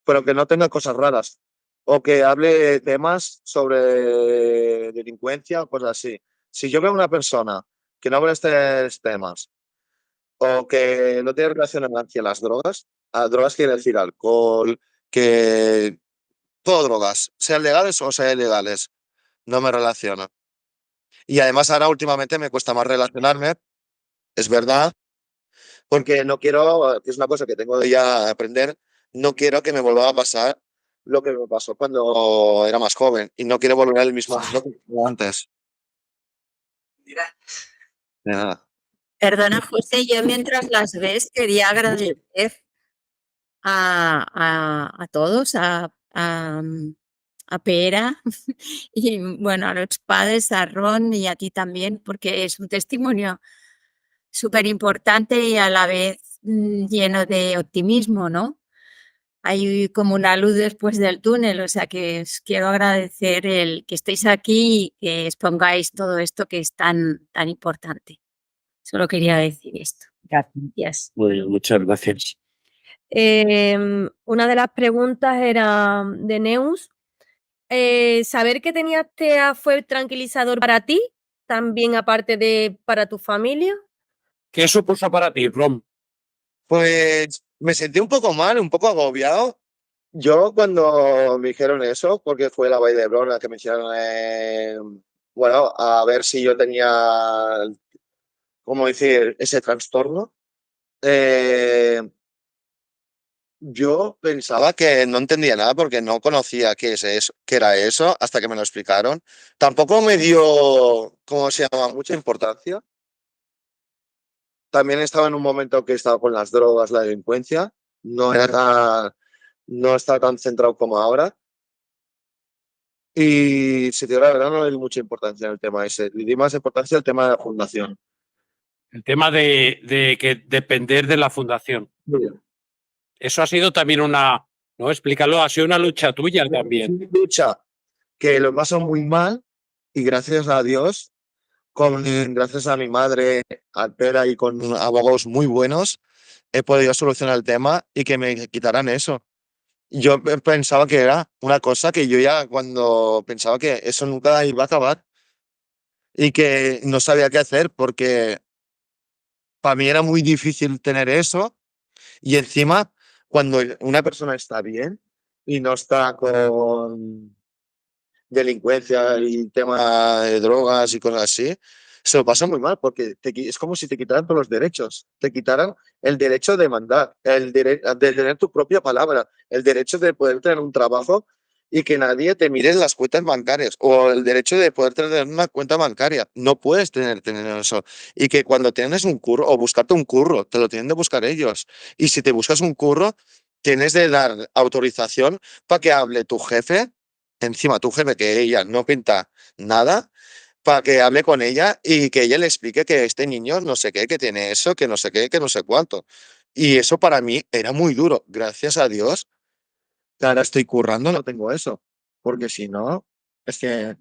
pero que no tenga cosas raras. O que hable temas sobre delincuencia o cosas así. Si yo veo una persona que no habla estos temas o que no tiene relación hacia las drogas, a drogas quiere decir alcohol, que todo drogas, sean legales o sean ilegales, no me relaciona. Y además ahora últimamente me cuesta más relacionarme, es verdad, porque no quiero, que es una cosa que tengo ya a aprender, no quiero que me vuelva a pasar lo que me pasó cuando era más joven y no quiero volver al mismo mundo que tenía antes.
Mira.
De nada.
Perdona, José, yo mientras las ves quería agradecer a todos, a Pera y bueno, a los padres, a Ron y a ti también, porque es un testimonio súper importante y a la vez lleno de optimismo, ¿no? Hay como una luz después del túnel, o sea que os quiero agradecer el que estéis aquí y que expongáis todo esto que es tan, tan importante. Solo quería decir esto. Gracias.
Muy bien, muchas gracias.
Una de las preguntas era de Neus. ¿Saber que tenías TEA fue tranquilizador para ti? También aparte de para tu familia.
¿Qué supuso para ti, Rom?
Pues me sentí un poco mal, un poco agobiado. Yo cuando me dijeron eso, porque fue la Vall d'Hebron la que me hicieron, bueno, a ver si yo tenía, ¿cómo decir?, ese trastorno. Yo pensaba que no entendía nada porque no conocía qué es eso, qué era eso, hasta que me lo explicaron. Tampoco me dio, ¿cómo se llama?, mucha importancia. También estaba en un momento que estaba con las drogas, la delincuencia. No estaba tan centrado como ahora. Y si te digo la verdad, no le di mucha importancia al tema ese. Le di más importancia al tema de la fundación.
El tema de que depender de la fundación. Eso ha sido también una, ¿no? Explícalo, ha sido una lucha tuya también.
Una lucha que lo paso muy mal y gracias a Dios, gracias a mi madre, a Pera y con abogados muy buenos, he podido solucionar el tema y que me quitaran eso. Yo pensaba que era una cosa que yo ya cuando pensaba que eso nunca iba a acabar y que no sabía qué hacer porque para mí era muy difícil tener eso y encima cuando una persona está bien y no está con delincuencia y tema de drogas y cosas así, se lo pasa muy mal porque es como si te quitaran todos los derechos. Te quitaran el derecho de mandar, de tener tu propia palabra, el derecho de poder tener un trabajo y que nadie te mire las cuentas bancarias o el derecho de poder tener una cuenta bancaria. No puedes tener eso. Y que cuando tienes un curro o buscarte un curro, te lo tienen de buscar ellos. Y si te buscas un curro, tienes de dar autorización para que hable tu jefe, encima tu jefe, que ella no pinta nada, para que hable con ella y que ella le explique que este niño no sé qué, que tiene eso, que no sé qué, que no sé cuánto. Y eso para mí era muy duro. Gracias a Dios que ahora estoy currando, no tengo eso. Porque si no, es que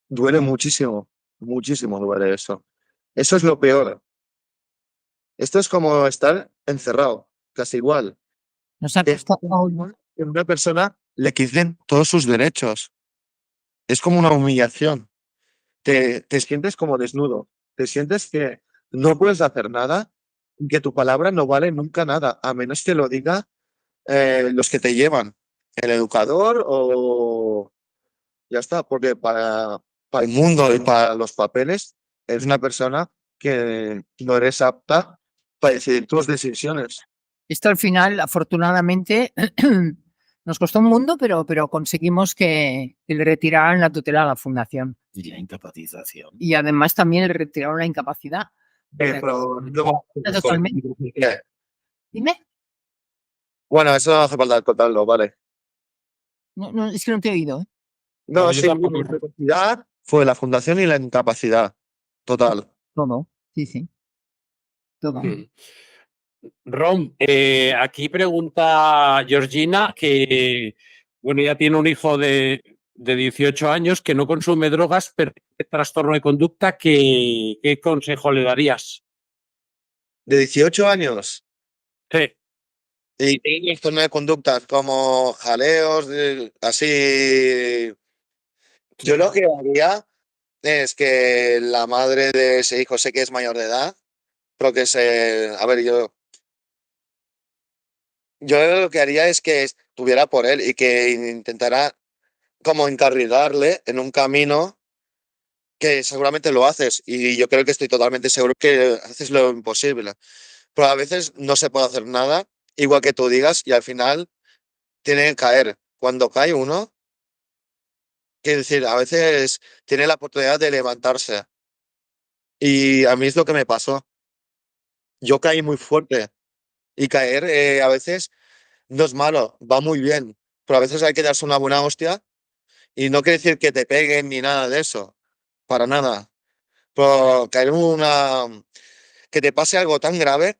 duele muchísimo, muchísimo duele eso. Eso es lo peor. Esto es como estar encerrado, casi igual.
Nos ha
Es
costado
que una persona le quiten todos sus derechos. Es como una humillación. Te sientes como desnudo, te sientes que no puedes hacer nada, que tu palabra no vale nunca nada, a menos que lo diga los que te llevan, el educador o ya está, porque para el mundo y para los papeles es una persona que no eres apta para decidir tus decisiones.
Esto al final, afortunadamente, nos costó un mundo, pero conseguimos que le retiraran la tutela a la fundación.
Y la incapacitación.
Y además también le retiraron la incapacidad.
Pero luego-
Totalmente. Dime.
Bueno, eso no hace falta contarlo, vale.
No, es que no te he oído. ¿eh?
No,
yo
sí, la
tampoco.
incapacidad fue la fundación y la incapacidad total.
Todo. Sí. Todo.
Rom, aquí pregunta Georgina que, bueno, ya tiene un hijo de 18 años que no consume drogas, pero tiene trastorno de conducta. ¿Qué consejo le darías?
¿De 18 años?
Sí.
Y tiene trastorno de conductas como jaleos, así. Yo lo que haría es que la madre de ese hijo, sé que es mayor de edad, pero que se. A ver, yo lo que haría es que estuviera por él y que intentara como encarrilarle en un camino que seguramente lo haces. Y yo creo que estoy totalmente seguro que haces lo imposible. Pero a veces no se puede hacer nada, igual que tú digas, y al final tiene que caer. Cuando cae uno, quiere decir, a veces tiene la oportunidad de levantarse. Y a mí es lo que me pasó. Yo caí muy fuerte y caer a veces no es malo, va muy bien, pero a veces hay que darse una buena hostia y no quiere decir que te peguen ni nada de eso, para nada. Pero caer en que te pase algo tan grave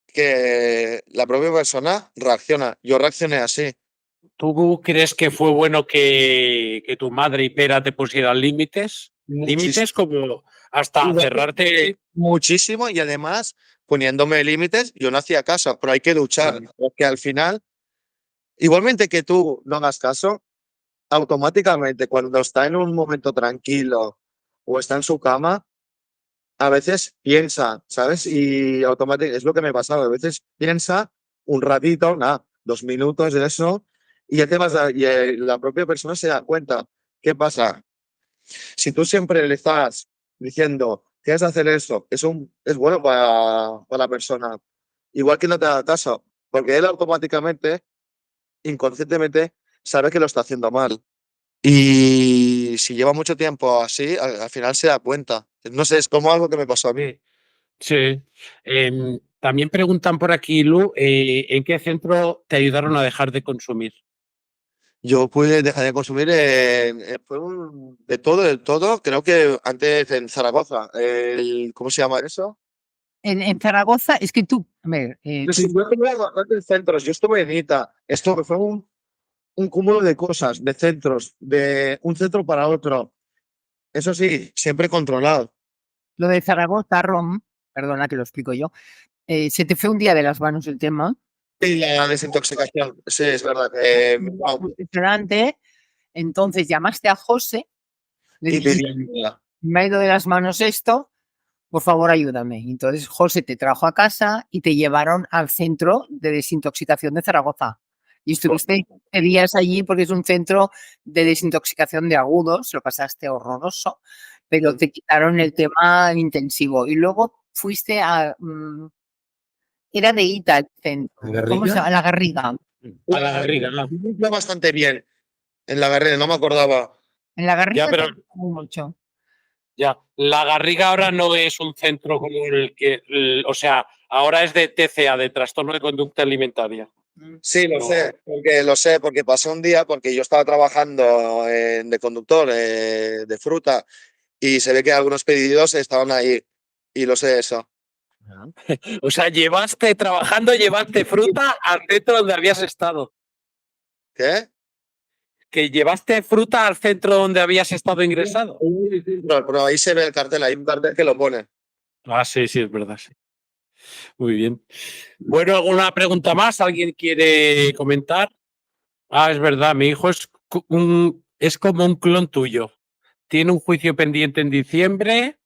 que la propia persona reacciona. Yo reaccioné así.
¿Tú crees que fue bueno que tu madre y Pera te pusieran límites? Límites como hasta cerrarte.
Muchísimo y además poniéndome límites, yo no hacía caso, pero hay que luchar, porque al final, igualmente que tú no hagas caso, automáticamente cuando está en un momento tranquilo o está en su cama, a veces piensa, ¿sabes? Y automáticamente es lo que me pasaba, a veces piensa un ratito, nada, 2 minutos de eso, y ya te vas y la propia persona se da cuenta. ¿Qué pasa? Si tú siempre le estás diciendo, tienes que hacer eso, es bueno para la persona. Igual que no te haga caso, porque él automáticamente, inconscientemente, sabe que lo está haciendo mal. Y si lleva mucho tiempo así, al final se da cuenta. No sé, es como algo que me pasó a mí.
Sí. También preguntan por aquí, Lu, ¿en qué centro te ayudaron a dejar de consumir?
Yo pude dejar de consumir, fue de todo, creo que antes en Zaragoza, ¿cómo se llama eso?
En Zaragoza, es que tú, a ver,
Sí, yo estuve bastantes centros, yo estuve en ITA, esto fue un cúmulo de cosas, de centros, de un centro para otro. Eso sí, siempre controlado.
lo de Zaragoza, Rom, perdona que lo explico yo, se te fue un día de las manos el tema.
Y la desintoxicación, sí, es verdad.
Impresionante. Entonces llamaste a José, le
Y
dijiste,
pedí ayuda.
me ha ido de las manos esto, por favor ayúdame. Entonces José te trajo a casa y te llevaron al centro de desintoxicación de Zaragoza. Y estuviste días allí porque es un centro de desintoxicación de agudos, lo pasaste horroroso, pero te quitaron el tema intensivo. Y luego fuiste a... era de ITA el centro. ¿Cómo se llama? La Garriga.
A la Garriga, ¿no?
Fue bastante bien en la carrera, no me acordaba.
En la Garriga
Ya, pero
mucho.
ya. La Garriga ahora no es un centro como o sea, ahora es de TCA, de trastorno de conducta alimentaria.
Sí, lo sé, porque pasé un día, porque yo estaba trabajando de conductor de fruta y se ve que algunos pedidos estaban ahí y lo sé eso.
O sea, llevaste fruta al centro donde habías estado.
¿Qué?
Que llevaste fruta al centro donde habías estado ingresado.
Pero ahí se ve el cartel, hay un cartel que lo pone.
Ah, sí, sí, es verdad. Sí. Muy bien. Bueno, ¿alguna pregunta más? ¿Alguien quiere comentar? Ah, es verdad, mi hijo es como un clon tuyo. Tiene un juicio pendiente en diciembre,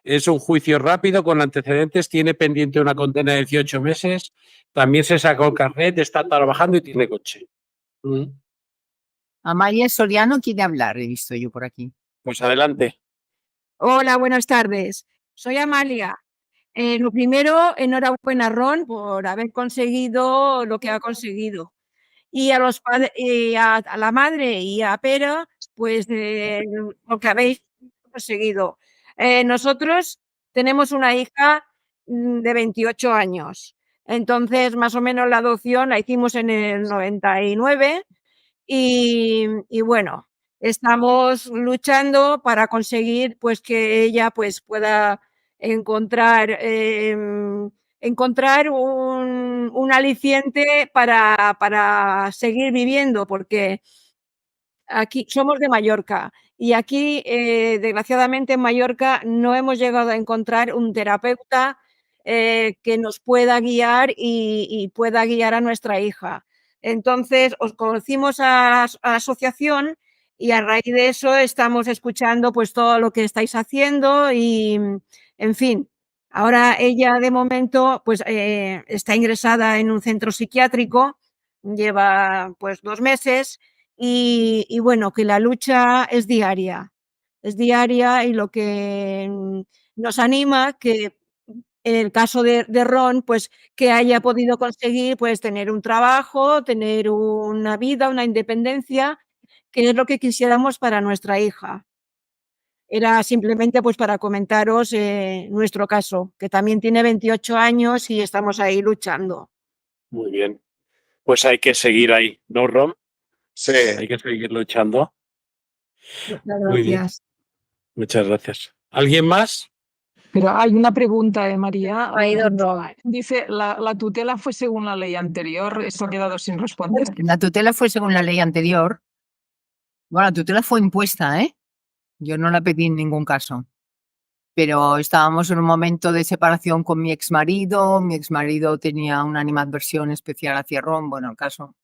es un juicio rápido con antecedentes, tiene pendiente una condena de 18 meses, también se sacó el carnet, está trabajando y tiene coche.
Amalia Soriano quiere hablar, he visto yo por aquí.
Pues adelante.
Hola, buenas tardes. Soy Amalia. Lo primero, enhorabuena, Ron, por haber conseguido lo que ha conseguido. Y a los padres, a la madre y a Pera, pues lo que habéis conseguido. Nosotros tenemos una hija de 28 años. Entonces, más o menos la adopción la hicimos en el 99 y bueno, estamos luchando para conseguir, pues, que ella, pues, pueda encontrar, encontrar un aliciente para seguir viviendo, porque aquí somos de Mallorca y aquí, desgraciadamente en Mallorca no hemos llegado a encontrar un terapeuta, que nos pueda guiar y pueda guiar a nuestra hija. Entonces, os conocimos a la asociación y a raíz de eso estamos escuchando pues todo lo que estáis haciendo y, en fin, ahora ella de momento pues está ingresada en un centro psiquiátrico, lleva pues 2 meses y bueno, que la lucha es diaria y lo que nos anima que en el caso de Ron, pues que haya podido conseguir pues tener un trabajo, tener una vida, una independencia, que es lo que quisiéramos para nuestra hija. Era simplemente pues para comentaros nuestro caso, que también tiene 28 años y estamos ahí luchando.
Muy bien. Pues hay que seguir ahí, ¿no, Rom?
Sí.
Hay que seguir luchando.
Muchas
Muy bien.
gracias.
Muchas gracias. ¿Alguien más?
Pero hay una pregunta, María.
Ha ido Rom.
Dice, la tutela fue según la ley anterior. Esto ha quedado sin responder.
La tutela fue según la ley anterior. Bueno, la tutela fue impuesta, ¿eh? Yo no la pedí en ningún caso. Pero estábamos en un momento de separación con mi exmarido. Mi exmarido tenía una animadversión especial hacia Ron. Bueno, el caso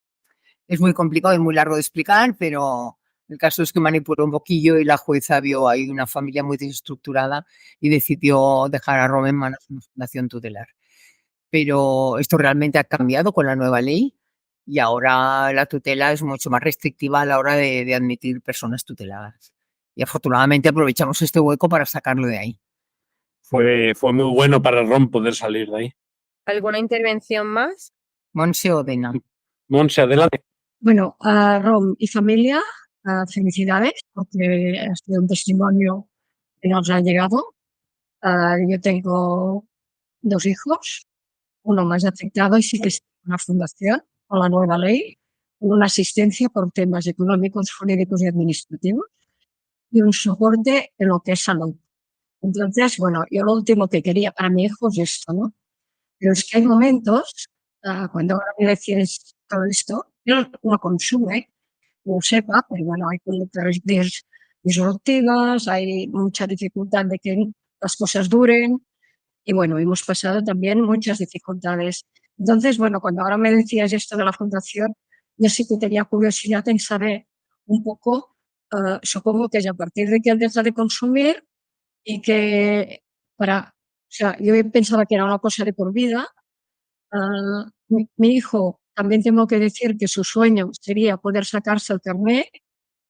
es muy complicado y muy largo de explicar, pero el caso es que manipuló un poquillo y la jueza vio ahí una familia muy desestructurada y decidió dejar a Ron en manos de una fundación tutelar. Pero esto realmente ha cambiado con la nueva ley y ahora la tutela es mucho más restrictiva a la hora de admitir personas tuteladas. Y afortunadamente aprovechamos este hueco para sacarlo de ahí.
Fue muy bueno para Ron poder salir de ahí.
¿Alguna intervención más?
Monse Odena.
Monse, adelante.
Bueno, a Rom y familia, felicidades, porque ha sido un testimonio que nos ha llegado. Yo tengo 2 hijos, uno más afectado y sí que está en una fundación con la nueva ley, con una asistencia por temas económicos, jurídicos y administrativos y un soporte en lo que es salud. Entonces, bueno, yo lo último que quería para mi hijo es esto, ¿no? Pero es que hay momentos, cuando ahora me decís todo esto, él lo consume, lo sepa, pero bueno, hay conductas disruptivas, hay mucha dificultad de que las cosas duren y bueno, hemos pasado también muchas dificultades. Entonces, bueno, cuando ahora me decías esto de la fundación, yo sí que tenía curiosidad en saber un poco, supongo que es a partir de que él deja de consumir y que o sea, yo pensaba que era una cosa de por vida. Mi hijo, también tengo que decir que su sueño sería poder sacarse el carnet.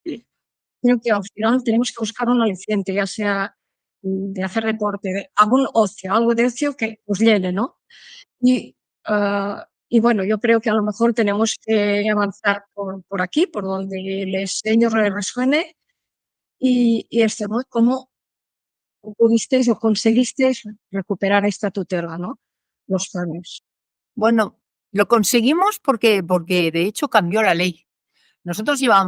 Creo que al final tenemos que buscar un aliciente, ya sea de hacer deporte, de algún ocio, algo de ocio que nos llene, ¿no? Y bueno, yo creo que a lo mejor tenemos que avanzar por aquí, por donde el sueño le resuene y esto, ¿no? ¿Cómo pudisteis o conseguisteis recuperar esta tutela, ¿no? Los padres.
Bueno, lo conseguimos porque de hecho cambió la ley. Yo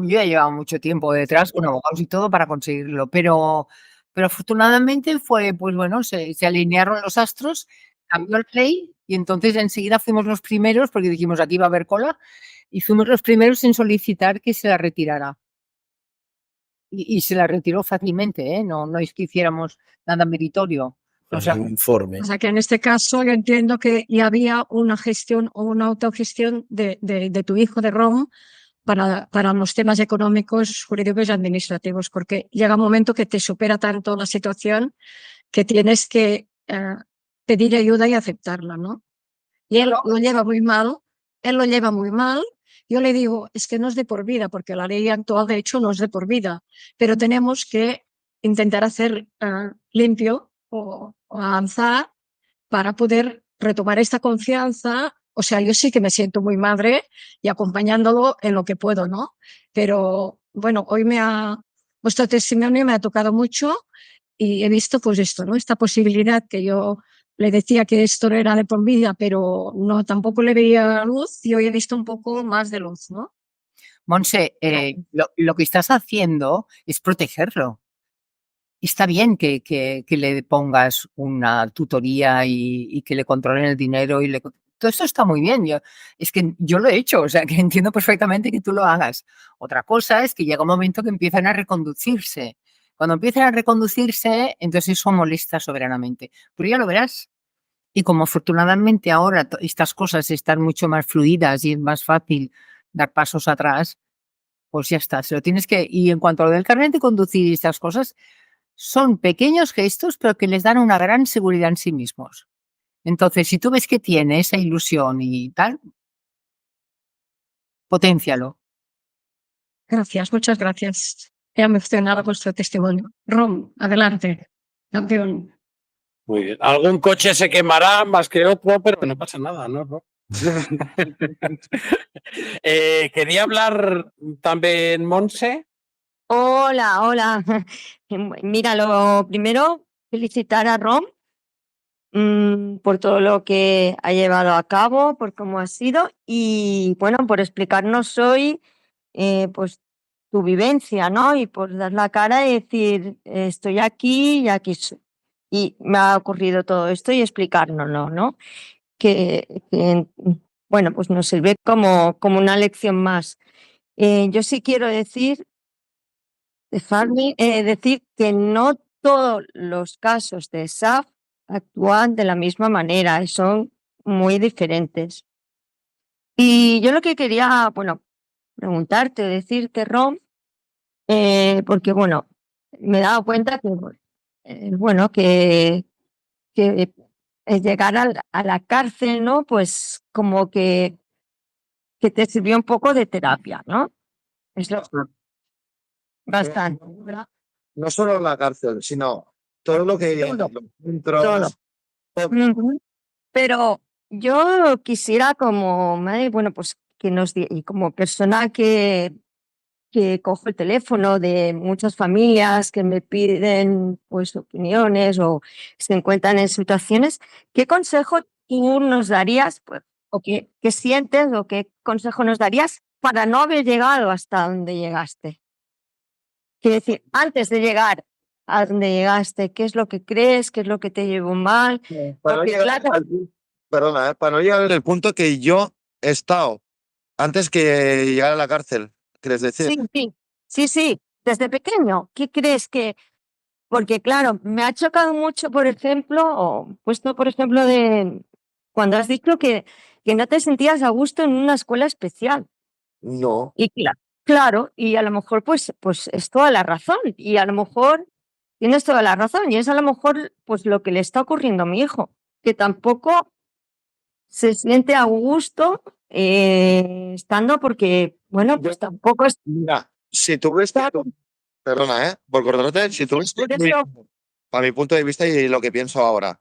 ya llevaba mucho tiempo detrás con abogados y todo para conseguirlo, pero afortunadamente fue, pues bueno, se alinearon los astros, cambió la ley y entonces enseguida fuimos los primeros, porque dijimos aquí va a haber cola, y fuimos los primeros en solicitar que se la retirara. Y se la retiró fácilmente, ¿eh? No es que hiciéramos nada meritorio. O sea,
Un informe.
O sea que en este caso yo entiendo que ya había una gestión o una autogestión de tu hijo, de Ron, para los temas económicos, jurídicos y administrativos, porque llega un momento que te supera tanto la situación que tienes que pedir ayuda y aceptarla, ¿no? Y él lo lleva muy mal, Yo le digo, es que no es de por vida, porque la ley actual de hecho no es de por vida, pero tenemos que intentar hacer limpio o avanzar para poder retomar esta confianza. O sea, yo sí que me siento muy madre y acompañándolo en lo que puedo, ¿no? Pero bueno, hoy vuestro testimonio me ha tocado mucho y he visto pues esto, ¿no? Esta posibilidad que yo le decía que esto no era de por vida, pero no, tampoco le veía luz y hoy he visto un poco más de luz, ¿no?
Monse, lo que estás haciendo es protegerlo. Está bien que le pongas una tutoría y que le controlen el dinero todo esto está muy bien. Es que yo lo he hecho, o sea que entiendo perfectamente que tú lo hagas. Otra cosa es que llega un momento que empiezan a reconducirse. Cuando empiezan a reconducirse, entonces eso molesta soberanamente. Pero ya lo verás. Y como afortunadamente ahora estas cosas están mucho más fluidas y es más fácil dar pasos atrás, pues ya está, se lo tienes que... Y en cuanto a lo del carnet de conducir y estas cosas, son pequeños gestos, pero que les dan una gran seguridad en sí mismos. Entonces, si tú ves que tiene esa ilusión y tal, potencialo.
Gracias, muchas gracias. He emocionado vuestro testimonio. Rom, adelante. Campeón.
Muy bien. Algún coche se quemará más que otro, pero no pasa nada, ¿no? Quería hablar también Monse.
Hola, hola. Mira, lo primero, felicitar a Rom por todo lo que ha llevado a cabo, por cómo ha sido y, bueno, por explicarnos hoy, pues, tu vivencia, ¿no? Y por dar la cara y decir, estoy aquí y aquí soy. Y me ha ocurrido todo esto y explicárnoslo, ¿no? Que, bueno, pues nos sirve como una lección más. Yo sí quiero decir decir que no todos los casos de SAF actúan de la misma manera y son muy diferentes. Y yo lo que quería, bueno, preguntarte, decirte, Rom, porque, bueno, me he dado cuenta que, bueno, que llegar a la cárcel, ¿no? Pues como que te sirvió un poco de terapia, ¿no? Es lo bastante, ¿verdad?
No solo la cárcel, sino todo lo que
Todo,
los centros,
Ujú. Pero yo quisiera como madre, bueno, pues que y como persona que cojo el teléfono de muchas familias que me piden pues opiniones o se encuentran en situaciones, ¿qué consejo tú nos darías, pues, o qué sientes o qué consejo nos darías para no haber llegado hasta donde llegaste? Quiero decir, antes de llegar a donde llegaste, ¿qué es lo que crees? ¿Qué es lo que te llevó mal?
para no
Porque
llegar
claro,
perdona, para no llegar al punto que yo he estado antes que llegar a la cárcel, ¿quieres decir?
sí, desde pequeño, ¿qué crees que? Porque claro, me ha chocado mucho, por ejemplo, o puesto por ejemplo de cuando has dicho que no te sentías a gusto en una escuela especial.
No.
Y claro, y a lo mejor pues es toda la razón, y a lo mejor tienes toda la razón, y es a lo mejor pues lo que le está ocurriendo a mi hijo, que tampoco se siente a gusto estando porque, bueno, pues tampoco es
Mira, si tú ves que perdona, por cortarte, si tú ves que
por eso.
para mi punto de vista y lo que pienso ahora,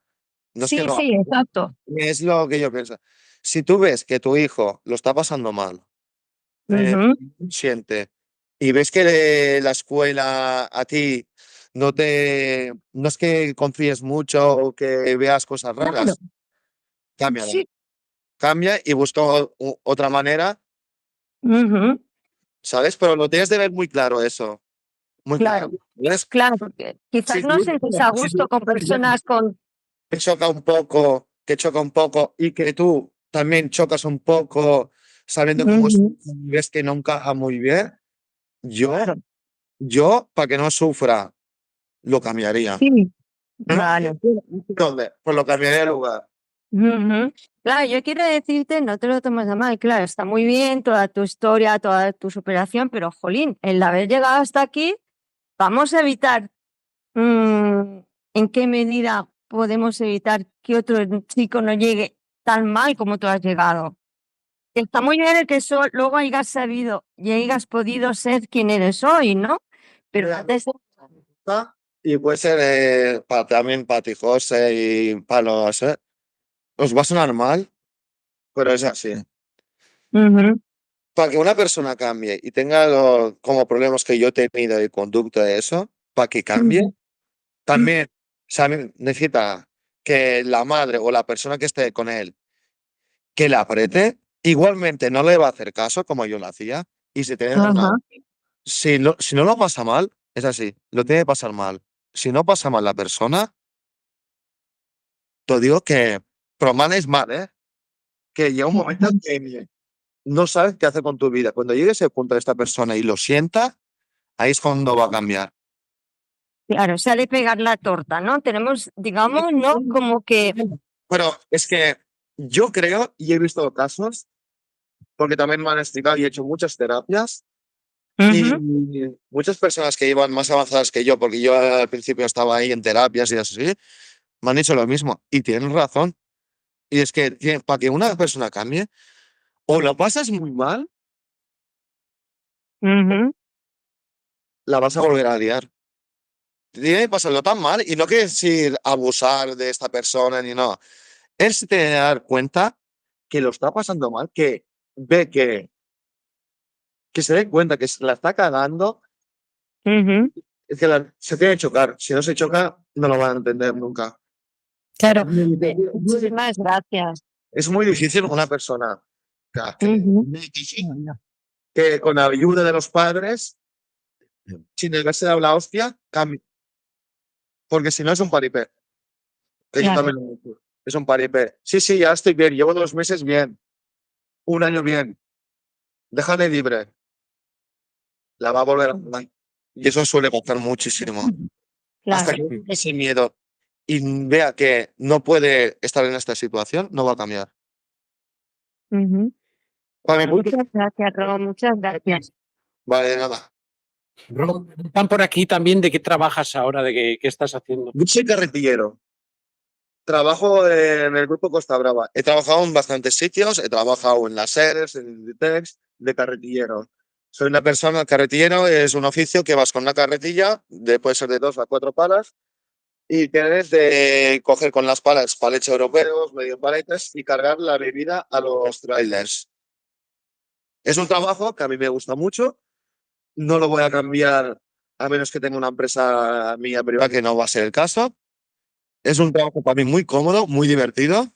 no es que
Sí,
no,
sí, exacto.
es lo que yo pienso. Si tú ves que tu hijo lo está pasando mal,
Ujú.
siente, y ves que la escuela a ti no es que confíes mucho o que veas cosas
Claro,
raras, cámbiala.
sí.
Cambia y busca otra manera,
Ujú.
¿sabes? Pero lo tienes de ver muy claro eso, muy
Claro,
claro. ¿Ves?
claro, porque quizás
Si
no
tú,
sentís a
si
gusto
tú
con personas con.
que choca un poco y que tú también chocas un poco sabiendo cómo es,
Ujú.
ves que no encaja muy bien, yo,
Claro,
para que no sufra, lo cambiaría.
sí,
No,
vale.
¿dónde? Pues lo cambiaría de lugar.
Ujú. Claro, yo quiero decirte, no te lo tomes a mal, claro, está muy bien toda tu historia, toda tu superación, pero jolín, el haber llegado hasta aquí, vamos a evitar, ¿en qué medida podemos evitar que otro chico no llegue tan mal como tú has llegado? Que está muy bien el que luego hayas sabido y hayas podido ser quien eres hoy, ¿no? Pero
Mira,
antes
y puede ser también para ti, José, y para los... os va a sonar mal, pero es así.
Ujú,
Para que una persona cambie y tenga como problemas que yo he tenido de conducta de eso, para que cambie,
ujú,
también necesita que la madre o la persona que esté con él, que le apriete, igualmente no le va a hacer caso como yo lo hacía, y si tiene
ajá,
si no lo pasa mal, es así, lo tiene que pasar mal. Si no pasa mal la persona, te digo que, pero mal es mal, ¿eh? Que llega un momento que no sabes qué hacer con tu vida. Cuando llegue ese punto de esta persona y lo sienta, ahí es cuando va a cambiar.
claro, se ha de pegar la torta, ¿no? Tenemos, digamos, ¿no? Como que
Pero es que yo creo, y he visto casos, porque también me han explicado y he hecho muchas terapias, y muchas personas que iban más avanzadas que yo, porque yo al principio estaba ahí en terapias y así, me han dicho lo mismo. Y tienen razón. Y es que para que una persona cambie, o lo pasas muy mal, la vas a volver a liar. Tiene que pasarlo tan mal, y no quiere decir abusar de esta persona ni no. Él se tiene que dar cuenta que lo está pasando mal, que ve que se dé cuenta que se la está cagando, es que se tiene que chocar. Si no se choca, no lo van a entender nunca.
Claro. Muchísimas gracias.
Es muy difícil una persona que con la ayuda de los padres, sin negarse a la hostia, cambie. Porque si no es un paripé. Eso
Claro.
también lo he dicho. Es un paripé. Sí, ya estoy bien. Llevo 2 meses bien. 1 año bien. Déjale libre. La va a volver a mandar. Y eso suele costar muchísimo. Hasta
Claro.
que ese miedo y vea que no puede estar en esta situación, no va a cambiar. Para mi punto,
Muchas gracias, Ron. Muchas gracias.
vale, de nada.
Ron, están por aquí también de qué trabajas ahora, de qué estás haciendo.
Yo soy carretillero. Trabajo en el grupo Costa Brava. He trabajado en bastantes sitios. He trabajado en las SERES, en Inditex, de carretillero. Soy una persona, el carretillero es un oficio que vas con una carretilla, puede ser de 2 a 4 palas, y tienes de coger con las palas palets europeos, medio paletes, y cargar la bebida a los trailers. Es un trabajo que a mí me gusta mucho. No lo voy a cambiar a menos que tenga una empresa mía privada, que no va a ser el caso. Es un trabajo para mí muy cómodo, muy divertido,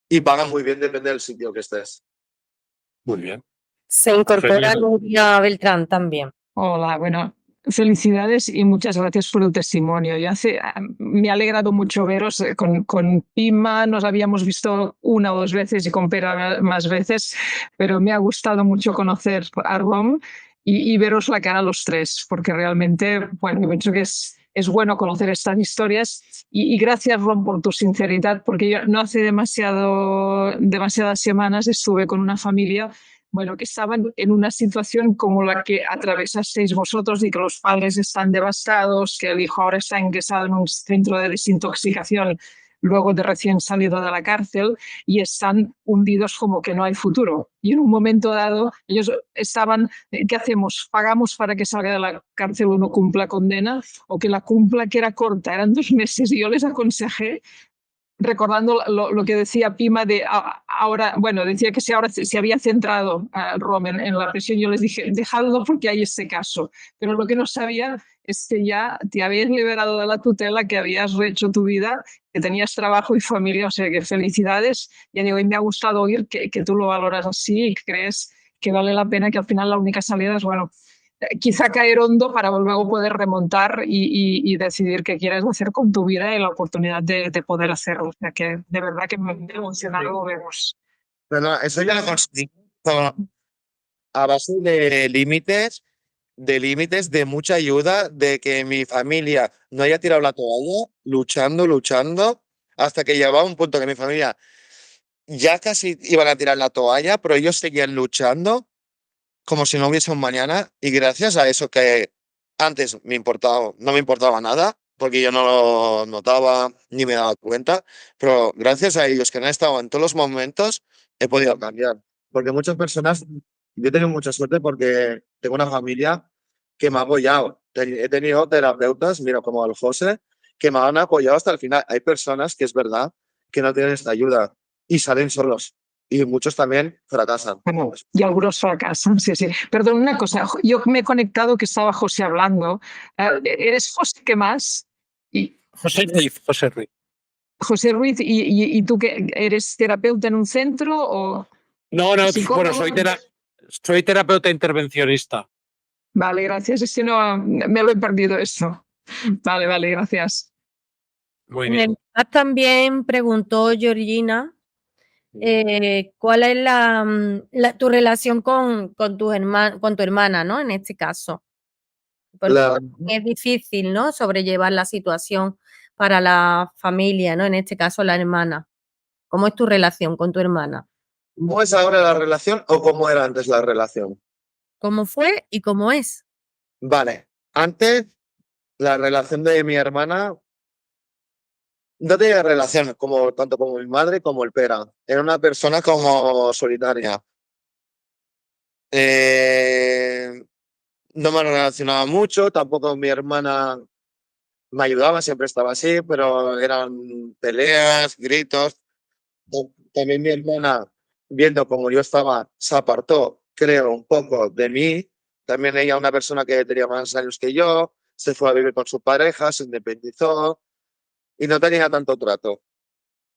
y pagan muy bien, depende del sitio que estés.
Muy bien.
Se incorpora
Genial.
Nuria Beltrán también.
Hola, bueno, felicidades y muchas gracias por el testimonio. Me ha alegrado mucho veros. Con Pima nos habíamos visto 1 o 2 veces y con Pera más veces, pero me ha gustado mucho conocer a Rom y veros la cara a los 3, porque realmente, bueno, yo pienso que es bueno conocer estas historias y gracias, Rom, por tu sinceridad, porque yo no hace demasiadas semanas estuve con una familia, bueno, que estaban en una situación como la que atravesasteis vosotros y que los padres están devastados, que el hijo ahora está ingresado en un centro de desintoxicación luego de recién salido de la cárcel y están hundidos como que no hay futuro. Y en un momento dado ellos estaban, ¿qué hacemos? ¿Pagamos para que salga de la cárcel o no cumpla condena? ¿O que la cumpla, que era corta, eran 2 meses? Y yo les aconsejé, recordando lo que decía Pima de ahora, bueno, decía que ahora se había centrado a Rom en la prisión. Yo les dije, dejadlo porque hay este caso. Pero lo que no sabía es que ya te habías liberado de la tutela, que habías rehecho tu vida, que tenías trabajo y familia. O sea que felicidades. Ya digo, y me ha gustado oír que tú lo valoras así y que crees que vale la pena, que al final la única salida es, bueno, quizá caer hondo para luego poder remontar y decidir qué quieres hacer con tu vida y la oportunidad de poder hacerlo. O sea que de verdad que me ha emocionado, lo vemos.
Pero eso ya lo conseguí a base de límites, de mucha ayuda, de que mi familia no haya tirado la toalla, luchando, hasta que llegaba un punto que mi familia ya casi iban a tirar la toalla, pero ellos seguían luchando como si no hubiese un mañana, y gracias a eso, que antes no me importaba nada, porque yo no lo notaba ni me daba cuenta, pero gracias a ellos que han estado en todos los momentos, he podido cambiar. Porque muchas personas, yo he tenido mucha suerte porque tengo una familia que me ha apoyado. He tenido terapeutas, mira, como el José, que me han apoyado hasta el final. Hay personas que es verdad que no tienen esta ayuda y salen solos. Y muchos también fracasan.
Bueno, y algunos fracasan, sí. Perdón, una cosa, yo me he conectado que estaba José hablando. ¿Eres José qué más?
José Ruiz.
José Ruiz, ¿y tú que eres terapeuta en un centro o...?
No,
¿Psicólogo?
bueno, soy terapeuta intervencionista.
Vale, gracias. Es que no, me lo he perdido esto. Vale, gracias.
Muy
En
bien.
el chat también preguntó Georgina cuál es tu relación con tu hermana, ¿no? En este caso. Porque es difícil, ¿no? Sobrellevar la situación. para la familia, ¿no? En este caso, la hermana. ¿Cómo es tu relación con tu hermana?
¿Cómo es ahora la relación o cómo era antes la relación?
¿Cómo fue y cómo es?
Vale, antes la relación de mi hermana no tenía relación tanto como mi madre como el Pera. Era una persona como solitaria. No me relacionaba mucho, tampoco mi hermana me ayudaba, siempre estaba así, pero eran peleas, gritos. También mi hermana, viendo cómo yo estaba, se apartó, creo, un poco de mí. También ella, una persona que tenía más años que yo, se fue a vivir con su pareja, se independizó y no tenía tanto trato.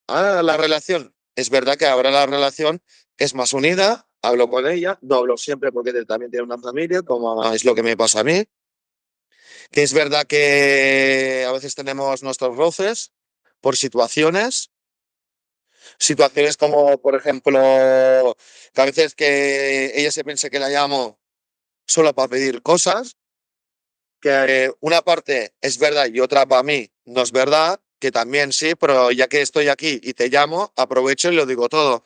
Ahora la relación, es verdad que ahora la relación es más unida, hablo con ella, no hablo siempre porque también tiene una familia, como es lo que me pasa a mí, que es verdad que a veces tenemos nuestros roces por situaciones como, por ejemplo, que a veces que ella se piense que la llamo solo para pedir cosas, que una parte es verdad y otra para mí no es verdad, que también sí, pero ya que estoy aquí y te llamo, aprovecho y lo digo todo.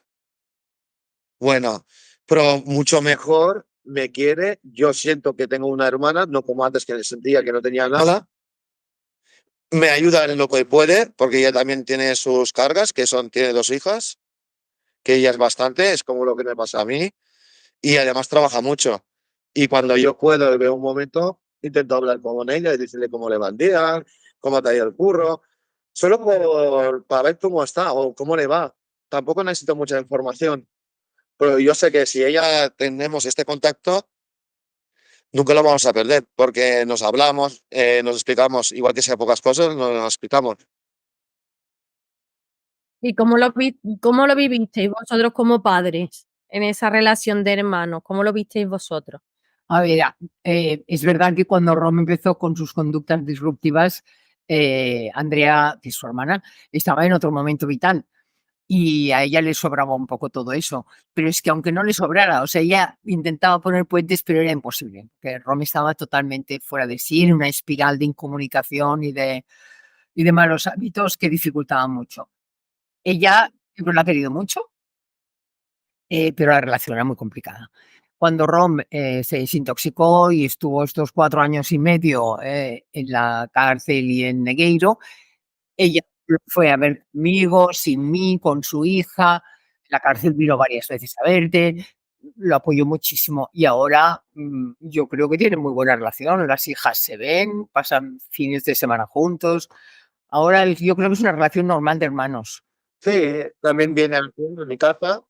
Bueno, pero mucho mejor me quiere. Yo siento que tengo una hermana, no como antes que sentía que no tenía nada. Me ayuda en lo que puede, porque ella también tiene sus cargas, tiene 2 hijas, que ella es bastante, es como lo que me pasa a mí. Y además trabaja mucho. Y cuando yo puedo y veo un momento, intento hablar con ella y decirle cómo le va el día, cómo te ha ido el curro, solo para ver cómo está o cómo le va. Tampoco necesito mucha información, pero yo sé que si ella tenemos este contacto, nunca lo vamos a perder, porque nos hablamos, nos explicamos, igual que sea pocas cosas, nos explicamos.
¿Y cómo lo vivisteis vosotros como padres en esa relación de hermanos? ¿Cómo lo visteis vosotros?
A ver, es verdad que cuando Rom empezó con sus conductas disruptivas, Andrea, que es su hermana, estaba en otro momento vital y a ella le sobraba un poco todo eso. Pero es que aunque no le sobrara, o sea, ella intentaba poner puentes, pero era imposible, que Rom estaba totalmente fuera de sí, en una espiral de incomunicación y de malos hábitos que dificultaban mucho. Ella siempre la ha querido mucho, pero la relación era muy complicada. Cuando Rom se desintoxicó y estuvo estos 4 años y medio en la cárcel y en Negueiro, ella fue a ver conmigo, sin mí, con su hija. En la cárcel vino varias veces a verte, lo apoyó muchísimo y ahora yo creo que tienen muy buena relación. Las hijas se ven, pasan fines de semana juntos. Ahora yo creo que es una relación normal de hermanos.
Sí, también viene a mi casa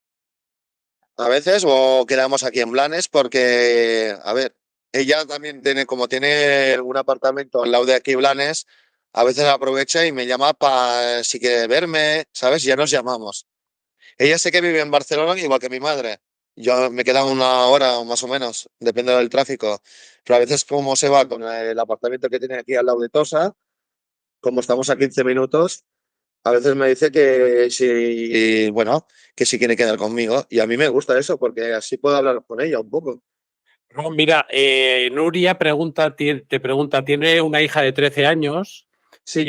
a veces o quedamos aquí en Blanes porque, a ver, ella también como tiene un apartamento al lado de aquí Blanes, a veces aprovecha y me llama para si quiere verme, ¿sabes? Ya nos llamamos. Ella sé que vive en Barcelona igual que mi madre. Yo me queda 1 hora más o menos, depende del tráfico. Pero a veces como se va con el apartamento que tiene aquí al lado de Tosa, como estamos a 15 minutos, a veces me dice que si, bueno, que si quiere quedar conmigo. Y a mí me gusta eso porque así puedo hablar con ella un poco.
No, mira, Nuria te pregunta, tiene una hija de 13 años.
Sí,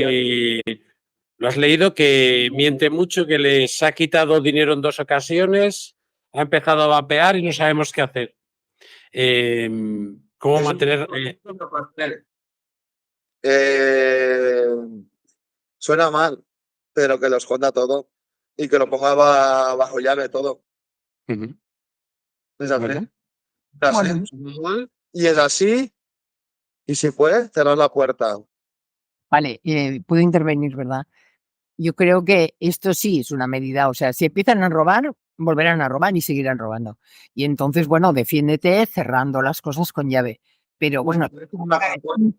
Lo has leído, que miente mucho, que les ha quitado dinero en 2 ocasiones, ha empezado a vapear y no sabemos qué hacer. ¿Cómo mantener?
Suena mal, pero que lo esconda todo y que lo ponga bajo llave todo. Es así.
Bueno.
Es así. Y es así. Y si puede, cerrar la puerta.
Vale, puedo intervenir, ¿verdad? Yo creo que esto sí es una medida, o sea, si empiezan a robar, volverán a robar y seguirán robando. Y entonces, bueno, defiéndete cerrando las cosas con llave. Pero bueno,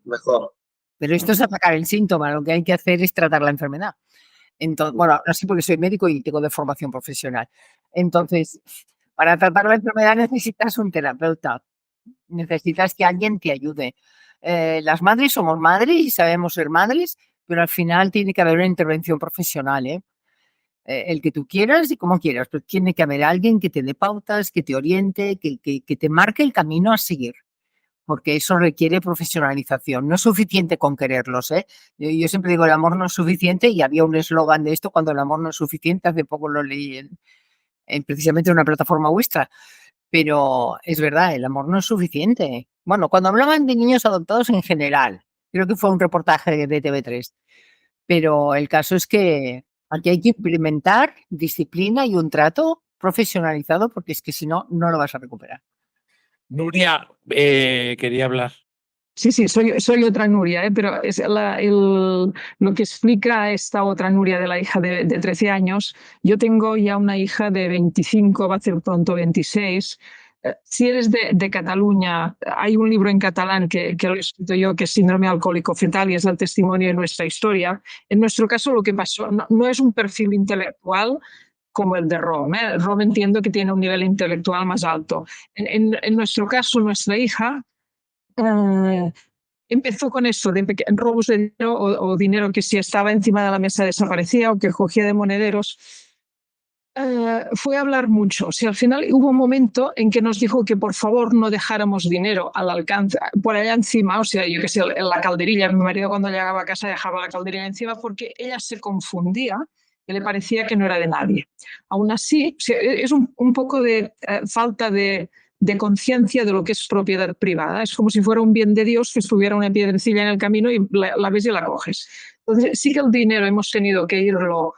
Mejor.
pero esto es atacar el síntoma, lo que hay que hacer es tratar la enfermedad. Entonces, bueno, ahora sí porque soy médico y tengo de formación profesional. Entonces, para tratar la enfermedad necesitas un terapeuta, necesitas que alguien te ayude. Las madres somos madres y sabemos ser madres, pero al final tiene que haber una intervención profesional, ¿eh? El que tú quieras y como quieras, pero tiene que haber alguien que te dé pautas, que te oriente, que te marque el camino a seguir. porque eso requiere profesionalización. No es suficiente con quererlos, ¿eh? Yo siempre digo, el amor no es suficiente, y había un eslogan de esto, cuando el amor no es suficiente, hace poco lo leí precisamente en una plataforma vuestra. Pero es verdad, el amor no es suficiente. Bueno, cuando hablaban de niños adoptados en general, creo que fue un reportaje de TV3, pero el caso es que aquí hay que implementar disciplina y un trato profesionalizado, porque es que si no, no lo vas a recuperar.
Nuria quería hablar.
Sí, soy otra Nuria, pero es lo que explica esta otra Nuria de la hija de 13 años. Yo tengo ya una hija de 25, va a ser pronto 26. Si eres de Cataluña, hay un libro en catalán que lo he escrito yo, que es Síndrome alcohólico fetal, y es el testimonio de nuestra historia. En nuestro caso, lo que pasó no es un perfil intelectual como el de Rom. Rom entiendo que tiene un nivel intelectual más alto. En nuestro caso, nuestra hija empezó con eso de robos de dinero o dinero que si estaba encima de la mesa desaparecía o que cogía de monederos. Fue a hablar mucho. O sea, al final hubo un momento en que nos dijo que por favor no dejáramos dinero al alcance, por allá encima, o sea, yo qué sé, en la calderilla. Mi marido cuando llegaba a casa dejaba la calderilla encima porque ella se confundía y le parecía que no era de nadie. Aún así, o sea, es un poco de falta de conciencia de lo que es propiedad privada. Es como si fuera un bien de Dios que estuviera una piedrecilla en el camino y la ves y la coges. Entonces, sí que el dinero hemos tenido que irlo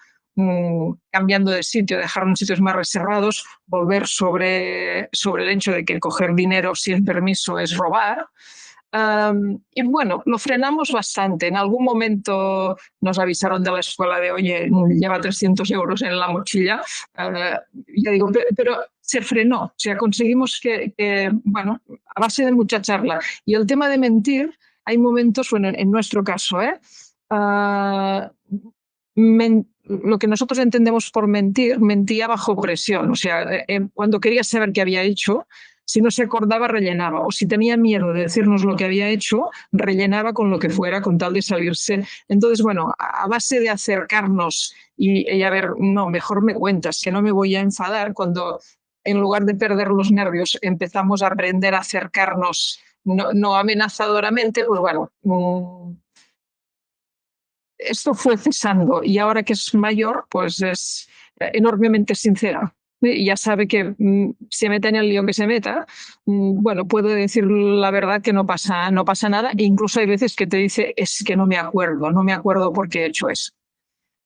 cambiando de sitio, dejarlo en sitios más reservados, volver sobre el hecho de que coger dinero sin permiso es robar. Y bueno, lo frenamos bastante. En algún momento nos avisaron de la escuela de, oye, lleva 300 euros en la mochila. Ya digo, pero se frenó. O sea, conseguimos que, bueno, a base de mucha charla. Y el tema de mentir, hay momentos, bueno, en nuestro caso, lo que nosotros entendemos por mentir, mentía bajo presión. O sea, cuando quería saber qué había hecho, si no se acordaba, rellenaba. O si tenía miedo de decirnos lo que había hecho, rellenaba con lo que fuera, con tal de salirse. Entonces, bueno, a base de acercarnos y a ver, no, mejor me cuentas, que no me voy a enfadar, cuando en lugar de perder los nervios empezamos a aprender a acercarnos no amenazadoramente, pues bueno, esto fue cesando, y ahora que es mayor, pues es enormemente sincera. Y ya sabe que se meta en el lío que se meta, bueno, puede decir la verdad, que no pasa nada, e incluso hay veces que te dice, es que no me acuerdo por qué he hecho eso.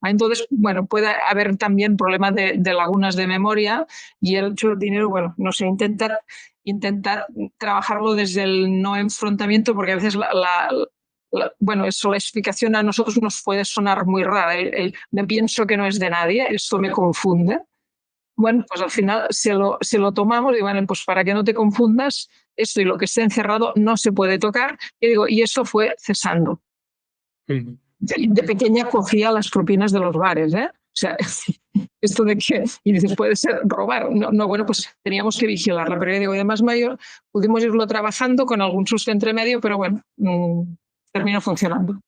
Entonces, bueno, puede haber también problemas de lagunas de memoria, y el hecho del dinero, bueno, no sé, intentar trabajarlo desde el no enfrentamiento, porque a veces bueno, eso, la explicación a nosotros nos puede sonar muy rara. Me pienso que no es de nadie, esto me confunde. Bueno, pues al final se lo tomamos y bueno, pues para que no te confundas, esto y lo que esté encerrado no se puede tocar. Y esto fue cesando. De pequeña cogía las propinas de los bares, O sea, esto de que, y dices, puede ser robar. No, bueno, pues teníamos que vigilarla. Pero digo, de más mayor pudimos irlo trabajando con algún susto entre medio, pero bueno, terminó funcionando.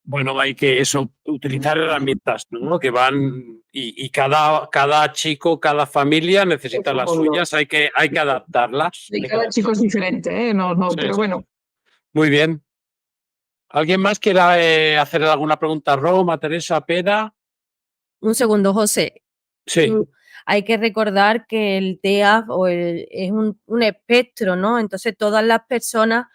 Bueno, hay que utilizar herramientas, ¿no? Que van y cada chico, cada familia necesita las suyas, hay que adaptarlas.
Y cada chico es diferente, No,
sí,
pero bueno.
Muy bien. ¿Alguien más quiera hacer alguna pregunta a Roma, Teresa, Pera?
Un segundo, José.
Sí.
Hay que recordar que el TEA es un espectro, ¿no? Entonces, todas las personas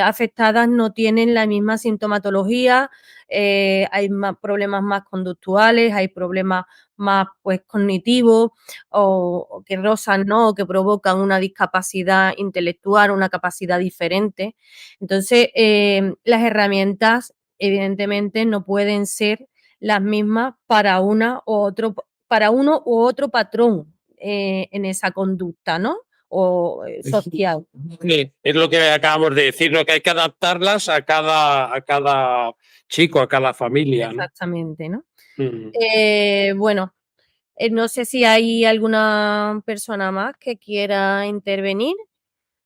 afectadas no tienen la misma sintomatología, hay problemas más conductuales, hay problemas más pues cognitivos o que rozan, ¿no? O que provocan una discapacidad intelectual, una capacidad diferente. Entonces, las herramientas, evidentemente, no pueden ser las mismas para uno u otro patrón en esa conducta, ¿no? O social.
Sí, es lo que acabamos de decir, ¿no? Que hay que adaptarlas a cada chico, a cada familia, ¿no?
Exactamente, ¿no? Bueno, no sé si hay alguna persona más que quiera intervenir.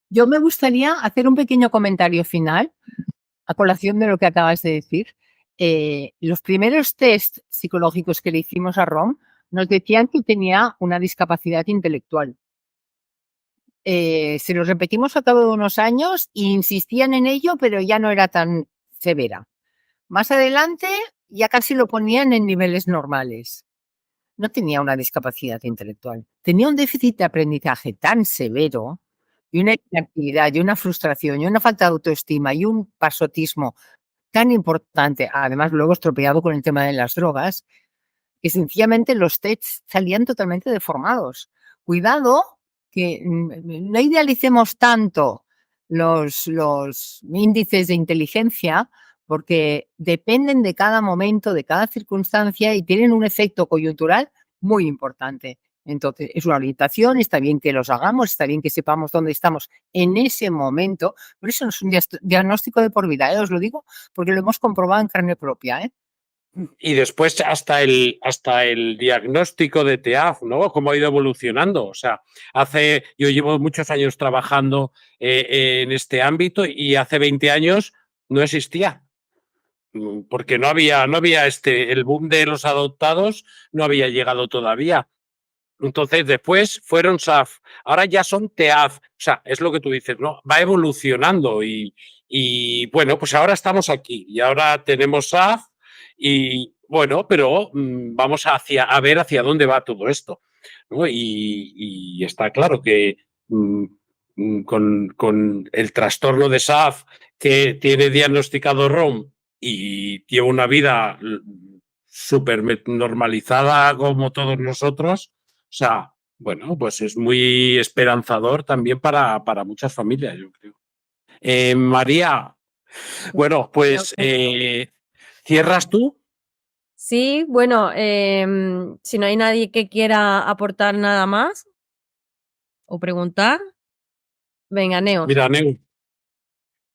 Yo me gustaría hacer un pequeño comentario final a colación de lo que acabas de decir. Los primeros test psicológicos que le hicimos a Rom nos decían que tenía una discapacidad intelectual. se lo repetimos al cabo de unos años e insistían en ello, pero ya no era tan severa. Más adelante ya casi lo ponían en niveles normales. No tenía una discapacidad intelectual, tenía un déficit de aprendizaje tan severo y una inactividad y una frustración y una falta de autoestima y un pasotismo tan importante, además luego estropeado con el tema de las drogas, que sencillamente los tests salían totalmente deformados. Cuidado que no idealicemos tanto los índices de inteligencia, porque dependen de cada momento, de cada circunstancia y tienen un efecto coyuntural muy importante. Entonces, es una orientación, está bien que los hagamos, está bien que sepamos dónde estamos en ese momento, pero eso no es un diagnóstico de por vida, os lo digo, porque lo hemos comprobado en carne propia.
Y después hasta el diagnóstico de TEAF, ¿no? Cómo ha ido evolucionando. O sea, yo llevo muchos años trabajando en este ámbito y hace 20 años no existía. Porque no había el boom de los adoptados no había llegado todavía. Entonces, después fueron SAF, ahora ya son TEAF. O sea, es lo que tú dices, ¿no? Va evolucionando y bueno, pues ahora estamos aquí y ahora tenemos SAF y bueno, pero vamos a ver hacia dónde va todo esto, ¿no? Y está claro que con el trastorno de SAF que tiene diagnosticado ROM y lleva una vida súper normalizada como todos nosotros, o sea, bueno, pues es muy esperanzador también para muchas familias, yo creo. María, bueno, pues ¿cierras tú?
Sí, bueno, si no hay nadie que quiera aportar nada más o preguntar, venga, Neus.
Mira, Neu.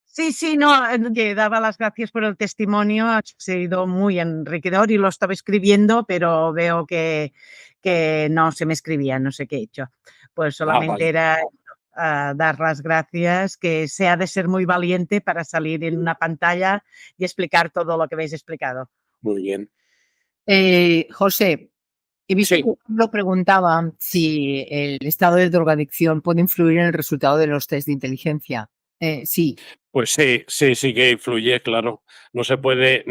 Sí, no, que daba las gracias por el testimonio, ha sido muy enriquecedor y lo estaba escribiendo, pero veo que no se me escribía, no sé qué he hecho. Pues solamente
vale.
era dar las gracias, que se ha de ser muy valiente para salir en una pantalla y explicar todo lo que habéis explicado.
Muy bien.
José, he visto que lo preguntaba si el estado de drogadicción puede influir en el resultado de los test de inteligencia. Sí.
Pues sí que influye, claro. No se puede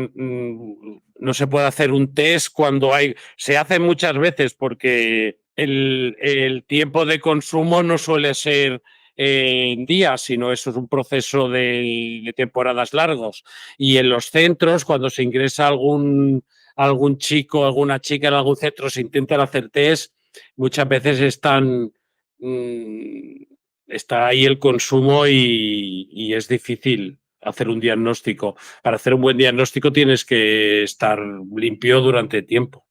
hacer un test cuando se hace muchas veces porque el tiempo de consumo no suele ser en días, sino eso es un proceso de temporadas largos. Y en los centros, cuando se ingresa algún chico, alguna chica en algún centro, se intentan hacer test, muchas veces está ahí el consumo y es difícil hacer un diagnóstico. Para hacer un buen diagnóstico tienes que estar limpio durante tiempo.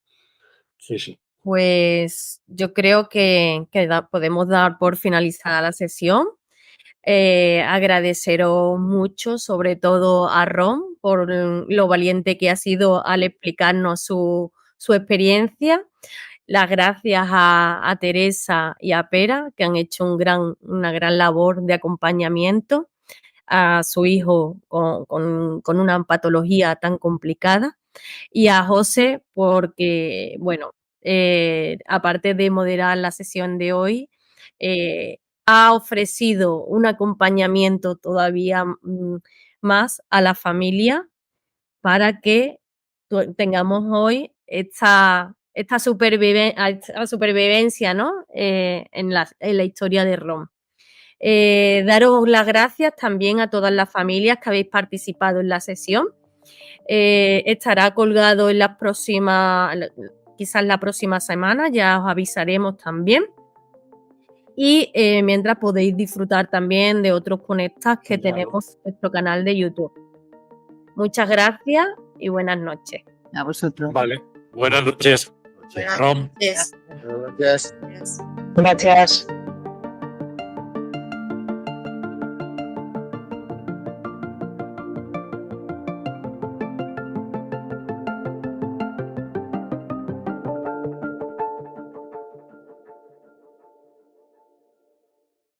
Sí.
Pues yo creo que podemos dar por finalizada la sesión. Agradeceros mucho, sobre todo a Ron, por lo valiente que ha sido al explicarnos su experiencia. Las gracias a Teresa y a Pera, que han hecho una gran labor de acompañamiento a su hijo con una patología tan complicada. Y a José, porque, bueno, aparte de moderar la sesión de hoy, ha ofrecido un acompañamiento todavía más a la familia para que tengamos hoy esta supervivencia, ¿no? En la historia de ROM. Daros las gracias también a todas las familias que habéis participado en la sesión. Estará colgado en quizás la próxima semana, ya os avisaremos también. Y mientras podéis disfrutar también de otros conectas que tenemos en nuestro canal de YouTube. Muchas gracias y buenas noches.
A vosotros.
Vale, buenas noches.
Buenas noches.
Gracias.
Gracias.